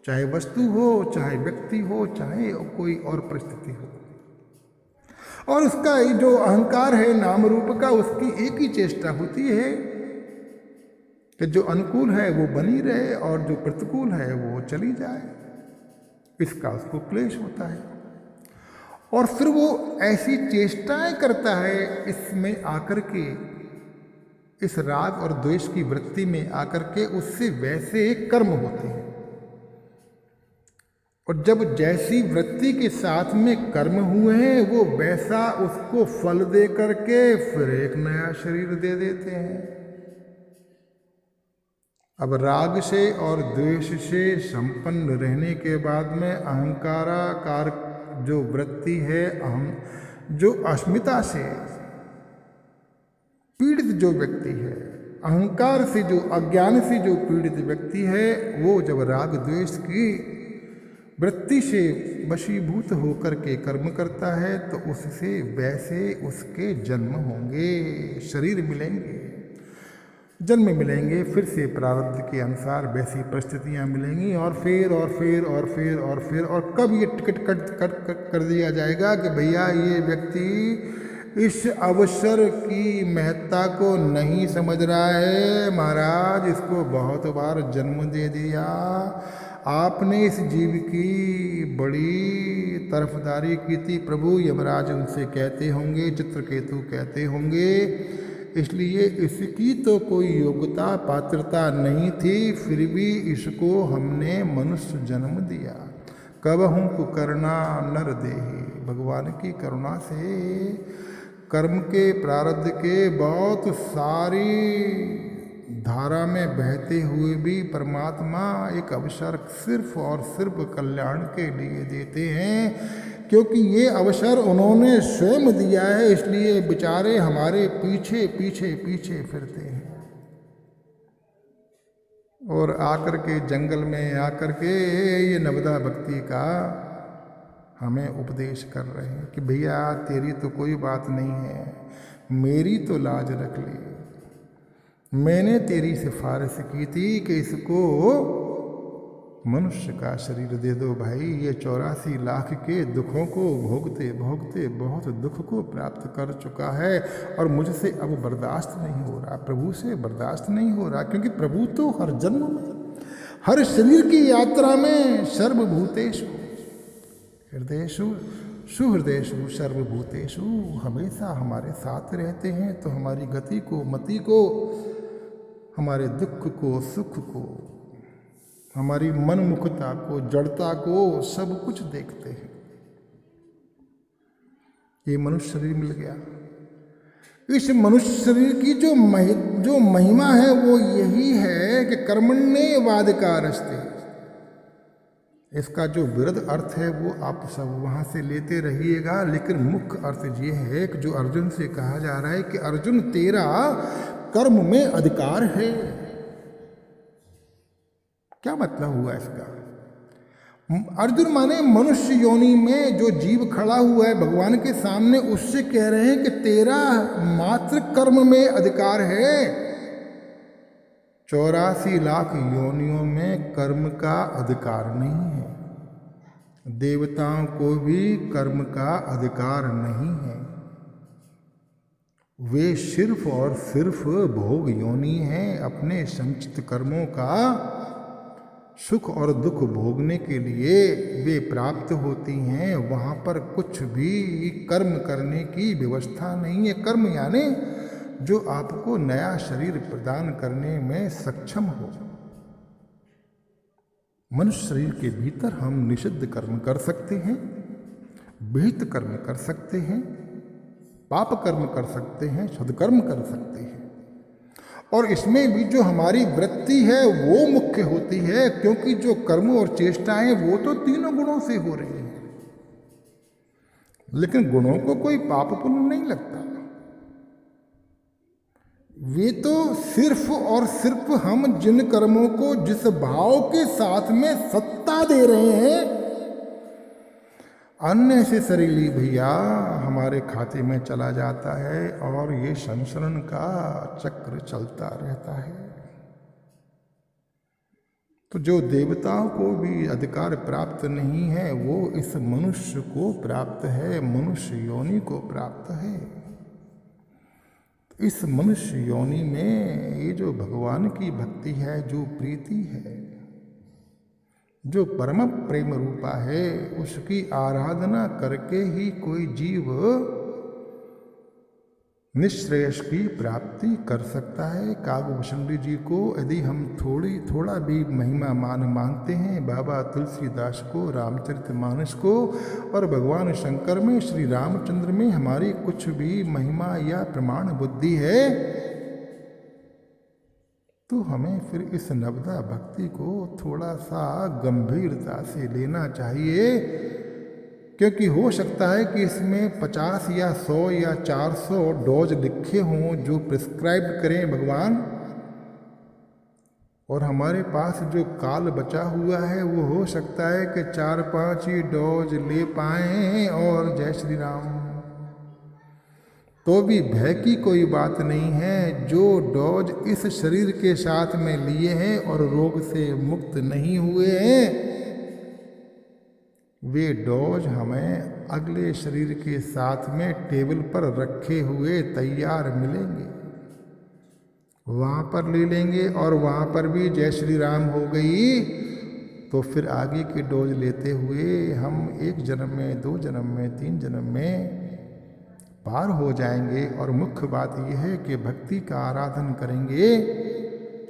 चाहे वस्तु हो, चाहे व्यक्ति हो, चाहे कोई और परिस्थिति हो। और उसका जो अहंकार है नाम रूप का, उसकी एक ही चेष्टा होती है कि जो अनुकूल है वो बनी रहे और जो प्रतिकूल है वो चली जाए। इसका उसको क्लेश होता है और फिर वो ऐसी चेष्टाएं करता है इसमें आकर के, इस राग और द्वेष की वृत्ति में आकर के उससे वैसे कर्म होते हैं। और जब जैसी वृत्ति के साथ में कर्म हुए हैं वो वैसा उसको फल दे करके फिर एक नया शरीर दे देते हैं। अब राग से और द्वेष से संपन्न रहने के बाद में अहंकाराकार जो वृत्ति है, जो अस्मिता से पीड़ित जो व्यक्ति है, अहंकार से जो, अज्ञान से जो पीड़ित व्यक्ति है, वो जब राग द्वेष की वृत्ति से वशीभूत होकर के कर्म करता है तो उससे वैसे उसके जन्म होंगे, शरीर मिलेंगे, जन्म मिलेंगे, फिर से प्रारब्ध के अनुसार वैसी परिस्थितियां मिलेंगी और फिर और फिर और फिर और फिर और कब ये टिकट कट कर दिया जाएगा कि भैया ये व्यक्ति इस अवसर की महत्ता को नहीं समझ रहा है, महाराज इसको बहुत बार जन्म दे दिया, आपने इस जीव की बड़ी तरफदारी की थी। प्रभु यमराज उनसे कहते होंगे, चित्रकेतु कहते होंगे, इसलिए इसकी तो कोई योग्यता पात्रता नहीं थी, फिर भी इसको हमने मनुष्य जन्म दिया। कबहु कुकरुणा नर देहि, भगवान की करुणा से कर्म के प्रारब्ध के बहुत सारी धारा में बहते हुए भी परमात्मा एक अवसर सिर्फ और सिर्फ कल्याण के लिए देते हैं, क्योंकि ये अवसर उन्होंने स्वयं दिया है, इसलिए बेचारे हमारे पीछे पीछे पीछे फिरते हैं। और आकर के जंगल में आकर के ये नवदा भक्ति का हमें उपदेश कर रहे हैं कि भैया तेरी तो कोई बात नहीं है, मेरी तो लाज रख ली, मैंने तेरी सिफारिश की थी कि इसको मनुष्य का शरीर दे दो भाई, ये 84 लाख के दुखों को भोगते भोगते बहुत दुख को प्राप्त कर चुका है और मुझसे अब बर्दाश्त नहीं हो रहा, प्रभु से बर्दाश्त नहीं हो रहा, क्योंकि प्रभु तो हर जन्म में, हर शरीर की यात्रा में सर्वभूतेषु हृदयेषु सुहृदयेषु सर्वभूतेषु हमेशा हमारे साथ रहते हैं, तो हमारी गति को, मति को, हमारे दुख को, सुख को, हमारी मनमुखता को, जड़ता को, सब कुछ देखते हैं। ये मनुष्य शरीर मिल गया। इस मनुष्य शरीर की जो महिमा है वो यही है कि कर्मण्येवाधिकारस्ते। इसका जो विरुद्ध अर्थ है वो आप सब वहाँ से लेते रहिएगा, लेकिन मुख्य अर्थ ये है कि जो अर्जुन से कहा जा रहा है कि अर्जुन तेरा कर्म में अधिकार है। क्या मतलब हुआ इसका? अर्जुन माने मनुष्य योनि में जो जीव खड़ा हुआ है भगवान के सामने, उससे कह रहे हैं कि तेरा मात्र कर्म में अधिकार है। 84 लाख योनियों में कर्म का अधिकार नहीं है, देवताओं को भी कर्म का अधिकार नहीं है, वे सिर्फ और सिर्फ भोग योनि हैं। अपने संचित कर्मों का सुख और दुख भोगने के लिए वे प्राप्त होती हैं, वहाँ पर कुछ भी कर्म करने की व्यवस्था नहीं है। कर्म यानी जो आपको नया शरीर प्रदान करने में सक्षम हो। मनुष्य शरीर के भीतर हम निषिद्ध कर्म कर सकते हैं, विहित कर्म कर सकते हैं, पाप कर्म कर सकते हैं, सद्कर्म कर सकते हैं, और इसमें भी जो हमारी वृत्ति है वो मुख्य होती है, क्योंकि जो कर्म और चेष्टाएं वो तो तीनों गुणों से हो रही हैं, लेकिन गुणों को कोई पाप पुण्य नहीं लगता। वे तो सिर्फ और सिर्फ हम जिन कर्मों को जिस भाव के साथ में सत्ता दे रहे हैं, अननेसेसरीली भैया हमारे खाते में चला जाता है और ये संसरण का चक्र चलता रहता है। तो जो देवताओं को भी अधिकार प्राप्त नहीं है वो इस मनुष्य को प्राप्त है, मनुष्य योनि को प्राप्त है। इस मनुष्य योनि में ये जो भगवान की भक्ति है, जो प्रीति है, जो परम प्रेम रूपा है, उसकी आराधना करके ही कोई जीव निश्रेयस की प्राप्ति कर सकता है। काव्यभूषण जी को यदि हम थोड़ा भी महिमा मानते हैं, बाबा तुलसीदास को, रामचरितमानस को, और भगवान शंकर में, श्री रामचंद्र में हमारी कुछ भी महिमा या प्रमाण बुद्धि है, तो हमें फिर इस नवदा भक्ति को थोड़ा सा गंभीरता से लेना चाहिए, क्योंकि हो सकता है कि इसमें 50 या 100 या 400 डोज लिखे हों जो प्रिस्क्राइब करें भगवान, और हमारे पास जो काल बचा हुआ है वो हो सकता है कि 4-5 ही डोज ले पाएं और जय श्री राम। तो भी भय की कोई बात नहीं है। जो डोज इस शरीर के साथ में लिए हैं और रोग से मुक्त नहीं हुए हैं, वे डोज हमें अगले शरीर के साथ में टेबल पर रखे हुए तैयार मिलेंगे, वहाँ पर ले लेंगे और वहाँ पर भी जय श्री राम हो गई। तो फिर आगे की डोज लेते हुए हम 1 जन्म में, 2 जन्म में, 3 जन्म में पार हो जाएंगे। और मुख्य बात यह है कि भक्ति का आराधन करेंगे,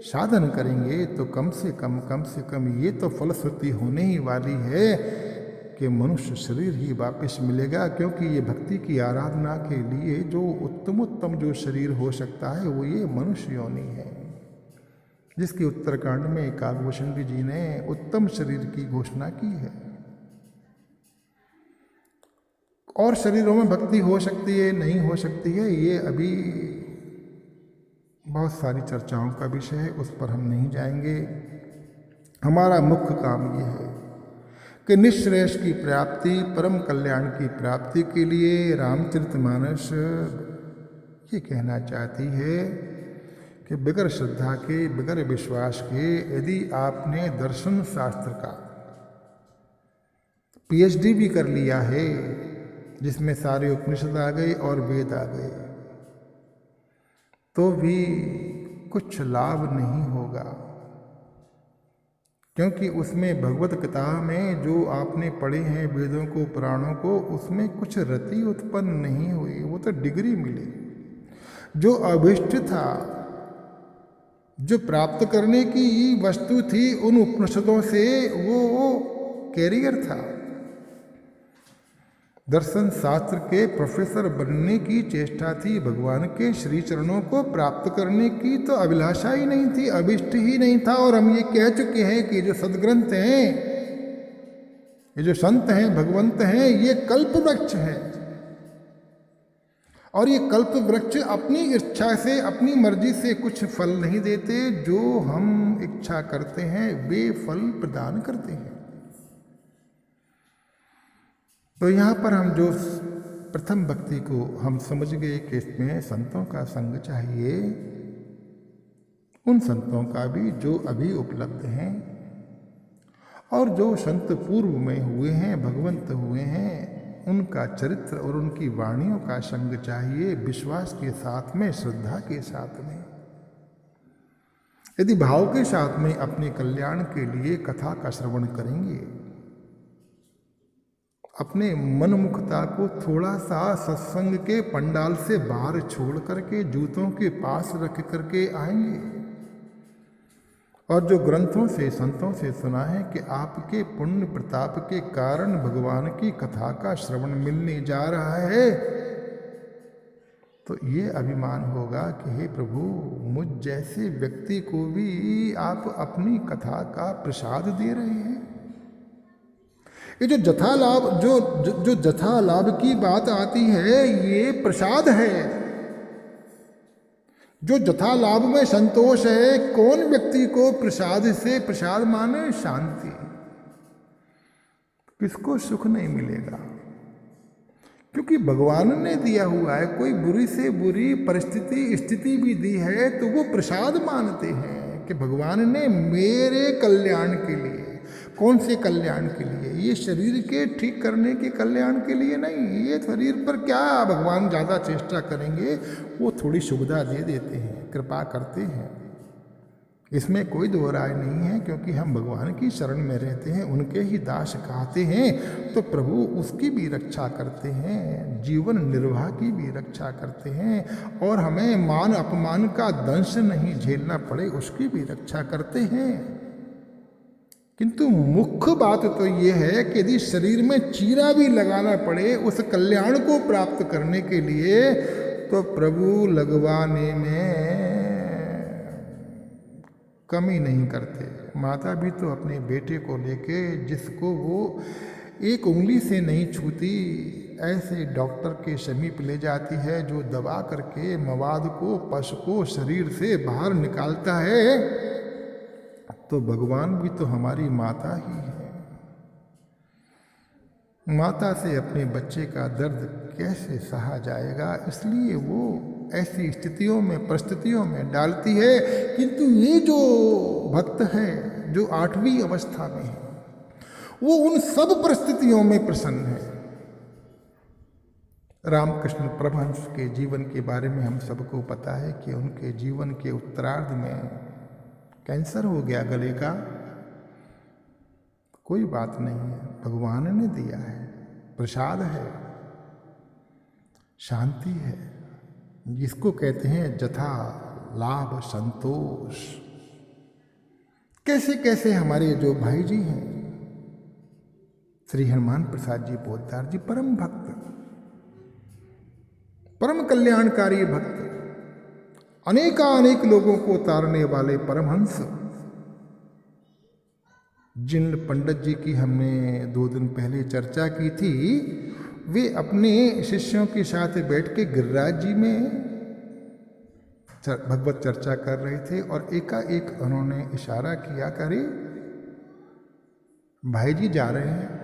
साधन करेंगे तो कम से कम ये तो फलश्रुति होने ही वाली है कि मनुष्य शरीर ही वापस मिलेगा। क्योंकि ये भक्ति की आराधना के लिए जो उत्तम जो शरीर हो सकता है वो ये मनुष्य योनि है, जिसके उत्तरकांड में काव्यभूषण जी ने उत्तम शरीर की घोषणा की है। और शरीरों में भक्ति हो सकती है, नहीं हो सकती है, ये अभी बहुत सारी चर्चाओं का विषय है, उस पर हम नहीं जाएंगे। हमारा मुख्य काम ये है कि निःश्रेयस की प्राप्ति, परम कल्याण की प्राप्ति के लिए रामचरितमानस ये कहना चाहती है कि बगैर श्रद्धा के, बगैर विश्वास के यदि आपने दर्शन शास्त्र का PhD भी कर लिया है, जिसमें सारे उपनिषद आ गए और वेद आ गए, तो भी कुछ लाभ नहीं होगा। क्योंकि उसमें भगवत कथा में जो आपने पढ़े हैं वेदों को, पुराणों को, उसमें कुछ रति उत्पन्न नहीं हुई, वो तो डिग्री मिली। जो अभिष्ट था, जो प्राप्त करने की वस्तु थी उन उपनिषदों से, वो कैरियर था। दर्शन शास्त्र के प्रोफेसर बनने की चेष्टा थी, भगवान के श्री चरणों को प्राप्त करने की तो अभिलाषा ही नहीं थी, अभिष्ट ही नहीं था। और हम ये कह चुके हैं कि जो सदग्रंथ हैं, ये जो संत हैं, भगवंत हैं, ये कल्प वृक्ष हैं। और ये कल्प वृक्ष अपनी इच्छा से, अपनी मर्जी से कुछ फल नहीं देते। जो हम इच्छा करते हैं वे फल प्रदान करते हैं। तो यहाँ पर हम जो प्रथम भक्ति को हम समझ गए कि इसमें संतों का संग चाहिए, उन संतों का भी जो अभी उपलब्ध हैं और जो संत पूर्व में हुए हैं, भगवंत हुए हैं, उनका चरित्र और उनकी वाणियों का संग चाहिए, विश्वास के साथ में, श्रद्धा के साथ में। यदि भाव के साथ में अपने कल्याण के लिए कथा का श्रवण करेंगे, अपने मनमुखता को थोड़ा सा सत्संग के पंडाल से बाहर छोड़ करके जूतों के पास रख करके आएंगे और जो ग्रंथों से, संतों से सुना है कि आपके पुण्य प्रताप के कारण भगवान की कथा का श्रवण मिलने जा रहा है, तो ये अभिमान होगा कि हे प्रभु, मुझ जैसे व्यक्ति को भी आप अपनी कथा का प्रसाद दे रहे हैं। ये जो जथा लाभ, जो जथा लाभ की बात आती है, ये प्रसाद है। जो जथा लाभ में संतोष है, कौन व्यक्ति को प्रसाद से, प्रसाद माने शांति, किसको सुख नहीं मिलेगा? क्योंकि भगवान ने दिया हुआ है। कोई बुरी से बुरी परिस्थिति, स्थिति भी दी है तो वो प्रसाद मानते हैं कि भगवान ने मेरे कल्याण के लिए। कौन से कल्याण के लिए? ये शरीर के ठीक करने के कल्याण के लिए नहीं। ये शरीर पर क्या भगवान ज़्यादा चेष्टा करेंगे, वो थोड़ी सुविधा दे देते हैं, कृपा करते हैं, इसमें कोई दो राय नहीं है। क्योंकि हम भगवान की शरण में रहते हैं, उनके ही दास कहते हैं, तो प्रभु उसकी भी रक्षा करते हैं, जीवन निर्वाह की भी रक्षा करते हैं, और हमें मान अपमान का दंश नहीं झेलना पड़े उसकी भी रक्षा करते हैं। किंतु मुख्य बात तो ये है कि यदि शरीर में चीरा भी लगाना पड़े उस कल्याण को प्राप्त करने के लिए, तो प्रभु लगवाने में कमी नहीं करते। माता भी तो अपने बेटे को लेके, जिसको वो एक उंगली से नहीं छूती, ऐसे डॉक्टर के समीप ले जाती है जो दबा करके मवाद को, पश को शरीर से बाहर निकालता है। तो भगवान भी तो हमारी माता ही है। माता से अपने बच्चे का दर्द कैसे सहा जाएगा, इसलिए वो ऐसी स्थितियों में, परिस्थितियों में डालती है। किंतु ये जो भक्त है, जो 8वीं अवस्था में है, वो उन सब परिस्थितियों में प्रसन्न है। रामकृष्ण परमहंस के जीवन के बारे में हम सबको पता है कि उनके जीवन के उत्तरार्ध में कैंसर हो गया गले का। कोई बात नहीं है, भगवान ने दिया है, प्रसाद है, शांति है, जिसको कहते हैं जथा लाभ संतोष। कैसे कैसे हमारे जो भाई जी हैं, श्री हनुमान प्रसाद जी पोद्दार जी, परम भक्त, परम कल्याणकारी भक्त, अनेक लोगों को तारने वाले परमहंस, जिन पंडित जी की हमने 2 दिन पहले चर्चा की थी, वे अपने शिष्यों के साथ बैठ के गिरिराज जी में भगवत चर्चा कर रहे थे और एकाएक उन्होंने इशारा किया, करे भाई जी जा रहे हैं।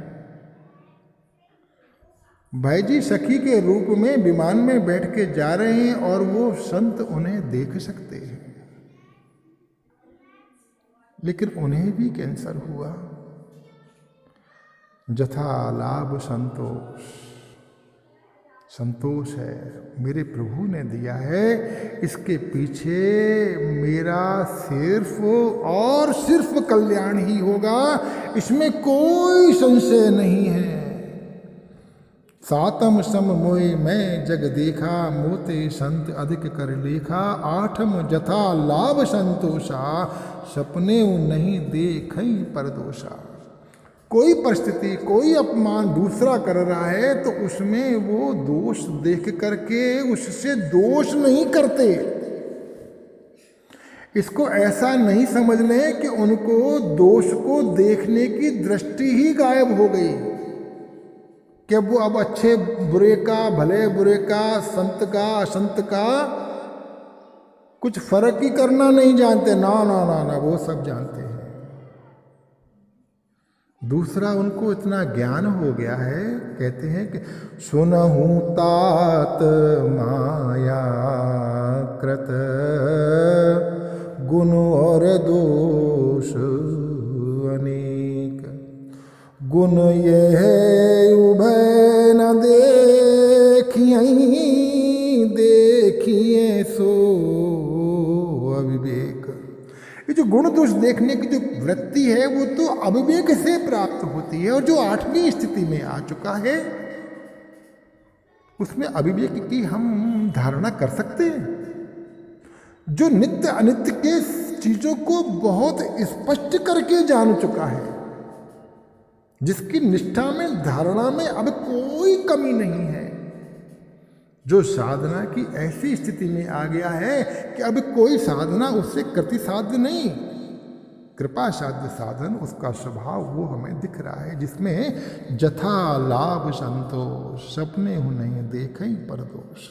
भाई जी सखी के रूप में विमान में बैठ के जा रहे हैं और वो संत उन्हें देख सकते हैं, लेकिन उन्हें भी कैंसर हुआ। जथा लाभ संतोष, संतोष है, मेरे प्रभु ने दिया है, इसके पीछे मेरा सिर्फ और सिर्फ कल्याण ही होगा, इसमें कोई संशय नहीं है। सातम सम मोय मैं जग देखा, मोते संत अधिक कर लेखा, 8म जथा लाभ संतोषा, सपने नहीं देखई परदोषा। कोई परिस्थिति, कोई अपमान दूसरा कर रहा है तो उसमें वो दोष देख करके उससे दोष नहीं करते। इसको ऐसा नहीं समझ लें कि उनको दोष को देखने की दृष्टि ही गायब हो गई, कि वो अब अच्छे बुरे का, भले बुरे का, संत का, असंत का कुछ फर्क ही करना नहीं जानते। ना ना ना ना, वो सब जानते हैं। दूसरा, उनको इतना ज्ञान हो गया है, कहते हैं कि सुनहु तात माया कृत, गुण और दोष अनेक, गुण ये उभय न देखिए, देखिए सो अविवेक। ये जो गुण दोष देखने की जो वृत्ति है वो तो अविवेक से प्राप्त होती है, और जो 8वीं स्थिति में आ चुका है उसमें अविवेक की हम धारणा कर सकते हैं। जो नित्य अनित्य के चीजों को बहुत स्पष्ट करके जान चुका है, जिसकी निष्ठा में, धारणा में अब कोई कमी नहीं है, जो साधना की ऐसी स्थिति में आ गया है कि अब कोई साधना उससे कृति साध्य नहीं, कृपा साध्य साधन उसका स्वभाव वो हमें दिख रहा है, जिसमें जथा लाभ संतोष, सपने हो नहीं देखई परदोष।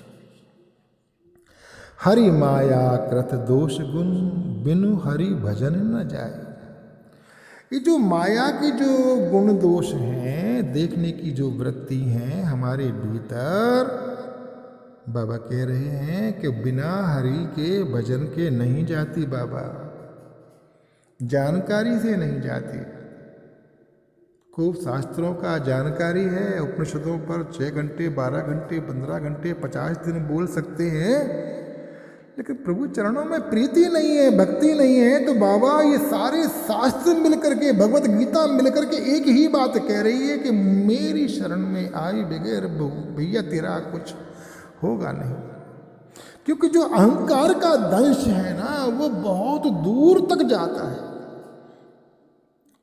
हरि माया कृत दोष गुण, बिनु हरि भजन न जाए। ये जो माया के जो गुण दोष हैं, देखने की जो वृत्ति हैं हमारे भीतर, बाबा कह रहे हैं कि बिना हरि के भजन के नहीं जाती बाबा, जानकारी से नहीं जाती। खूब शास्त्रों का जानकारी है, उपनिषदों पर 6 घंटे, 12 घंटे, 15 घंटे, 50 दिन बोल सकते हैं, लेकिन प्रभु चरणों में प्रीति नहीं है, भक्ति नहीं है। तो बाबा ये सारे शास्त्र मिलकर के, भगवत गीता मिलकर के एक ही बात कह रही है कि मेरी शरण में आई बगैर भैया तेरा कुछ होगा नहीं। क्योंकि जो अहंकार का दंश है ना, वो बहुत दूर तक जाता है।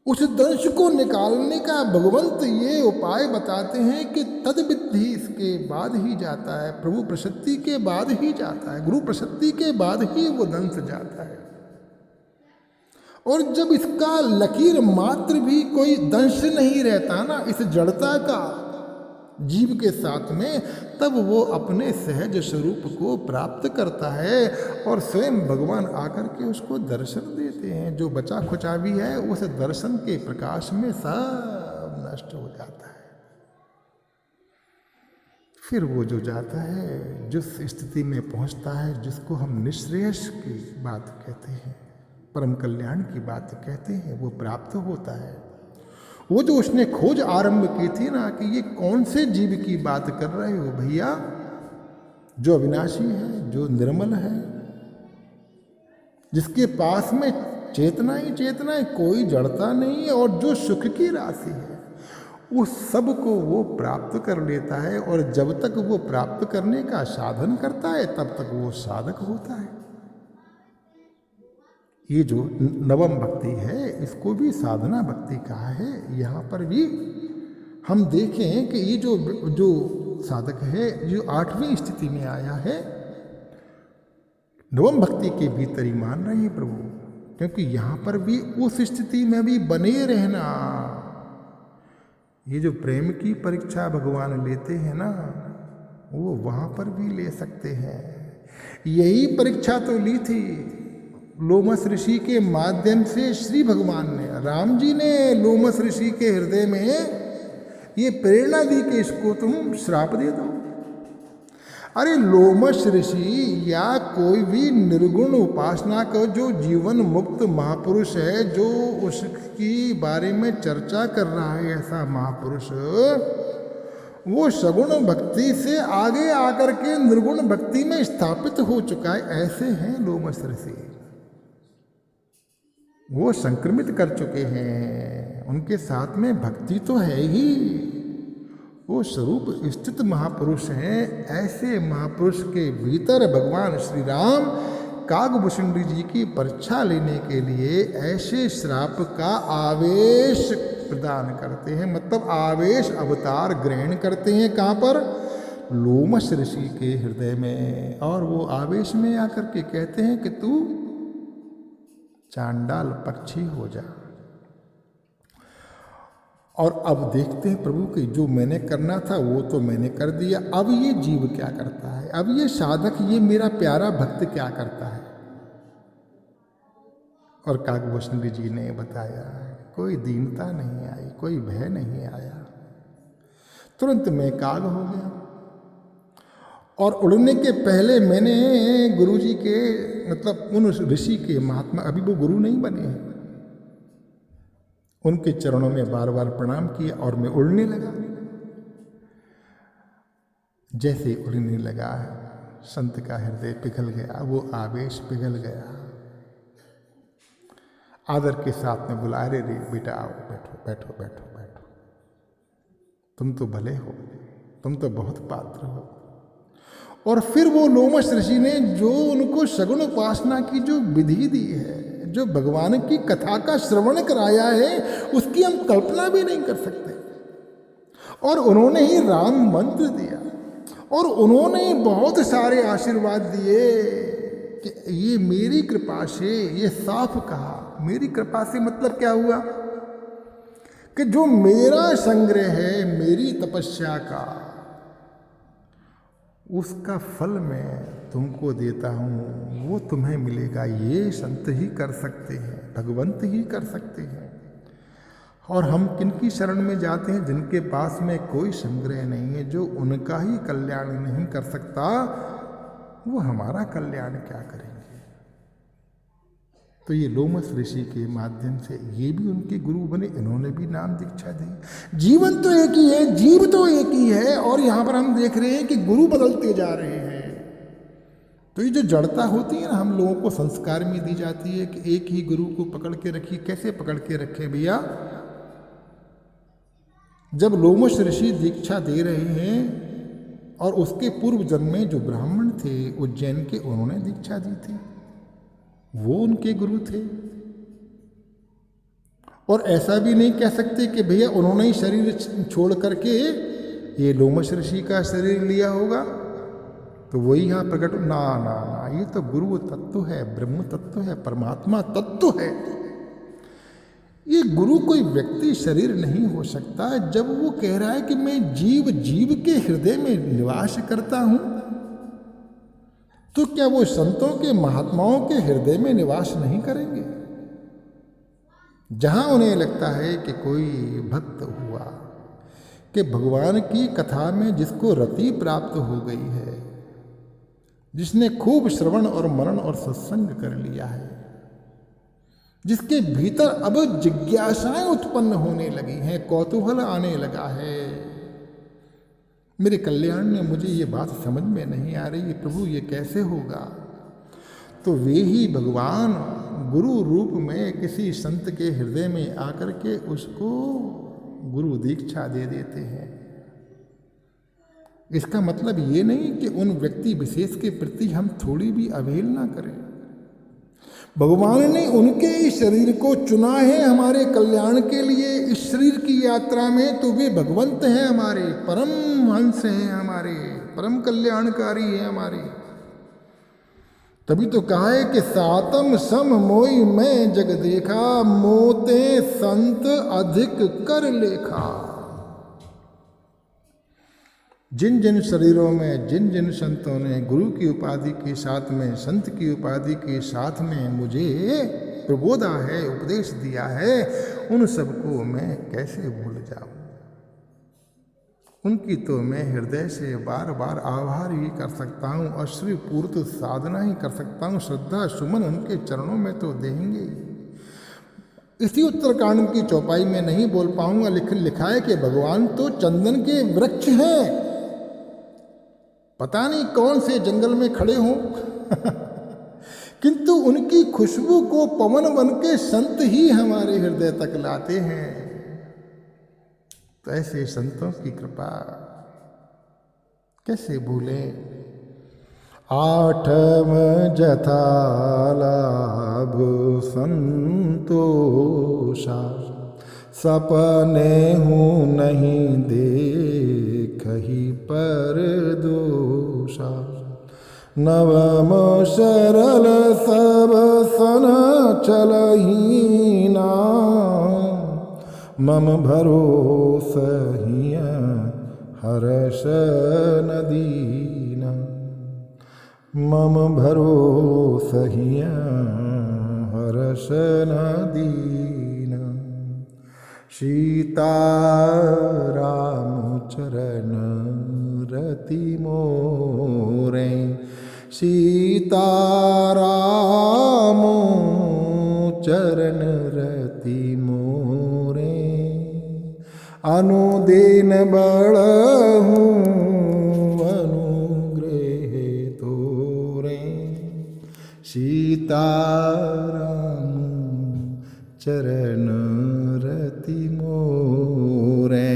उस दंश को निकालने का भगवंत ये उपाय बताते हैं कि तद्विधि इसके बाद ही जाता है, प्रभु प्रसन्ति के बाद ही जाता है, गुरु प्रसन्ति के बाद ही वो दंश जाता है। और जब इसका लकीर मात्र भी कोई दंश नहीं रहता ना, इस जड़ता का, जीव के साथ में, तब वो अपने सहज स्वरूप को प्राप्त करता है और स्वयं भगवान आकर के उसको दर्शन देते हैं। जो बचा खुचा भी है उस दर्शन के प्रकाश में सब नष्ट हो जाता है। फिर वो जो जाता है, जिस स्थिति में पहुंचता है, जिसको हम निःश्रेयस की बात कहते हैं, परम कल्याण की बात कहते हैं, वो प्राप्त होता है। वो जो उसने खोज आरंभ की थी ना कि ये कौन से जीव की बात कर रहे हो भैया, जो अविनाशी है, जो निर्मल है, जिसके पास में चेतना ही चेतना है, कोई जड़ता नहीं है और जो सुख की राशि है, उस सब को वो प्राप्त कर लेता है। और जब तक वो प्राप्त करने का साधन करता है तब तक वो साधक होता है। ये जो नवम भक्ति है इसको भी साधना भक्ति कहा है। यहाँ पर भी हम देखें कि ये जो साधक है, जो 8वीं स्थिति में आया है, नवम भक्ति के भीतर ही मान रहे हैं प्रभु, क्योंकि यहाँ पर भी उस स्थिति में भी बने रहना। ये जो प्रेम की परीक्षा भगवान लेते हैं ना, वो वहाँ पर भी ले सकते हैं। यही परीक्षा तो ली थी लोमस ऋषि के माध्यम से श्री भगवान ने, राम जी ने लोमस ऋषि के हृदय में ये प्रेरणा दी कि इसको तुम श्राप दे दो। अरे लोमस ऋषि या कोई भी निर्गुण उपासना का जो जीवन मुक्त महापुरुष है, जो उसकी बारे में चर्चा कर रहा है, ऐसा महापुरुष वो सगुण भक्ति से आगे आकर के निर्गुण भक्ति में स्थापित हो चुका है। ऐसे हैं लोमस ऋषि, वो संक्रमित कर चुके हैं, उनके साथ में भक्ति तो है ही, वो स्वरूप स्थित महापुरुष हैं। ऐसे महापुरुष के भीतर भगवान श्री राम कागभूषुंडी जी की परीक्षा लेने के लिए ऐसे श्राप का आवेश प्रदान करते हैं, मतलब आवेश अवतार ग्रहण करते हैं। कहाँ पर? लोमस ऋषि के हृदय में। और वो आवेश में आकर के कहते हैं कि तू चांडाल पक्षी हो जा। और अब देखते हैं प्रभु कि जो मैंने करना था वो तो मैंने कर दिया, अब ये जीव क्या करता है, अब ये साधक, ये मेरा प्यारा भक्त क्या करता है। और कागभूषुंडी जी ने बताया, कोई दीनता नहीं आई, कोई भय नहीं आया, तुरंत मैं काग हो गया। और उड़ने के पहले मैंने गुरुजी के, मतलब उन ऋषि के महात्मा, अभी वो गुरु नहीं बने हैं, उनके चरणों में बार बार प्रणाम किया और मैं उड़ने लगा। जैसे उड़ने लगा, संत का हृदय पिघल गया, वो आवेश पिघल गया। आदर के साथ में बुला रे बेटा आओ, बैठो बैठो बैठो बैठो, तुम तो भले हो, तुम तो बहुत पात्र हो। और फिर वो लोमस ऋषि ने जो उनको सगुण उपासना की जो विधि दी है, जो भगवान की कथा का श्रवण कराया है, उसकी हम कल्पना भी नहीं कर सकते। और उन्होंने ही राम मंत्र दिया और उन्होंने ही बहुत सारे आशीर्वाद दिए कि ये मेरी कृपा से, ये साफ कहा मेरी कृपा से, मतलब क्या हुआ कि जो मेरा संग्रह है मेरी तपस्या का, उसका फल मैं तुमको देता हूँ, वो तुम्हें मिलेगा। ये संत ही कर सकते हैं, भगवंत ही कर सकते हैं। और हम किनकी शरण में जाते हैं? जिनके पास में कोई संग्रह नहीं है, जो उनका ही कल्याण नहीं कर सकता, वो हमारा कल्याण क्या करेंगे। तो ये लोमस ऋषि के माध्यम से ये भी उनके गुरु बने, इन्होंने भी नाम दीक्षा दी। जीवन तो एक ही है, जीव तो एक ही है, और यहाँ पर हम देख रहे हैं कि गुरु बदलते जा रहे हैं। तो ये जो जड़ता होती है ना, हम लोगों को संस्कार में दी जाती है कि एक ही गुरु को पकड़ के रखिए। कैसे पकड़ के रखें भैया? जब लोमस ऋषि दीक्षा दे रहे हैं और उसके पूर्व जन्म में जो ब्राह्मण थे उज्जैन के, उन्होंने दीक्षा दी थी, वो उनके गुरु थे। और ऐसा भी नहीं कह सकते कि भैया उन्होंने ही शरीर छोड़ करके ये लोमस ऋषि का शरीर लिया होगा तो वही यहाँ प्रकट, ना ना ना, ये तो गुरु तत्व है, ब्रह्म तत्व है, परमात्मा तत्व है। ये गुरु कोई व्यक्ति शरीर नहीं हो सकता। जब वो कह रहा है कि मैं जीव जीव के हृदय में निवास करता हूं, तो क्या वो संतों के महात्माओं के हृदय में निवास नहीं करेंगे? जहां उन्हें लगता है कि कोई भक्त हुआ, कि भगवान की कथा में जिसको रति प्राप्त हो गई है, जिसने खूब श्रवण और मनन और सत्संग कर लिया है, जिसके भीतर अब जिज्ञासाएं उत्पन्न होने लगी हैं, कौतूहल आने लगा है, मेरे कल्याण ने मुझे ये बात समझ में नहीं आ रही प्रभु ये कैसे होगा, तो वे ही भगवान गुरु रूप में किसी संत के हृदय में आकर के उसको गुरु दीक्षा दे देते हैं। इसका मतलब ये नहीं कि उन व्यक्ति विशेष के प्रति हम थोड़ी भी अवहेलना करें। भगवान ने उनके इस शरीर को चुना है हमारे कल्याण के लिए, इस शरीर की यात्रा में, तो वे भगवंत हैं हमारे, परम हंस हैं हमारे, परम कल्याणकारी हैं हमारे। तभी तो कहा है कि सातम सम मोई मैं जग देखा, मोते संत अधिक कर लेखा। जिन जिन शरीरों में जिन जिन संतों ने गुरु की उपाधि के साथ में, संत की उपाधि के साथ में मुझे प्रबोधा है, उपदेश दिया है, उन सबको मैं कैसे भूल जाऊं। उनकी तो मैं हृदय से बार बार आभार ही कर सकता हूँ, अश्रुपूर्त साधना ही कर सकता हूँ, श्रद्धा सुमन उनके चरणों में तो देंगे। इसी उत्तरकांड की चौपाई में नहीं बोल पाऊंगा, लेकिन लिखा है कि भगवान तो चंदन के वृक्ष हैं, पता नहीं कौन से जंगल में खड़े हों किंतु उनकी खुशबू को पवन बन के संत ही हमारे हृदय तक लाते हैं। तो ऐसे संतों की कृपा कैसे भूलें। आठम जथा लाभ संतोषा, सपने हूँ नहीं देखहि पर दोषा। नवम सरल सब सन चलहीना, मम भरोसहिया हर्ष नदीना। मम भरोसहिया हर्ष नदीना। सीताराम चरण रति मोरे, सीताराम चरण रति मोरे। अनुदीन बड़हूँ अनुग्रह तोरे, सीताराम चरण रति मोरे।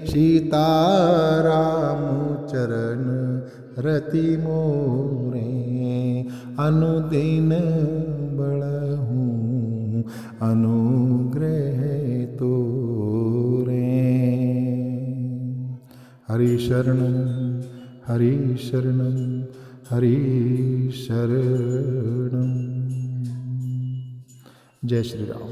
सीताराम चरण रति मोरे। अनुदिन बड़हूँ अनुग्रह तोरे। हरि शरणं हरि शरणं हरि शरणं। जय श्री राम।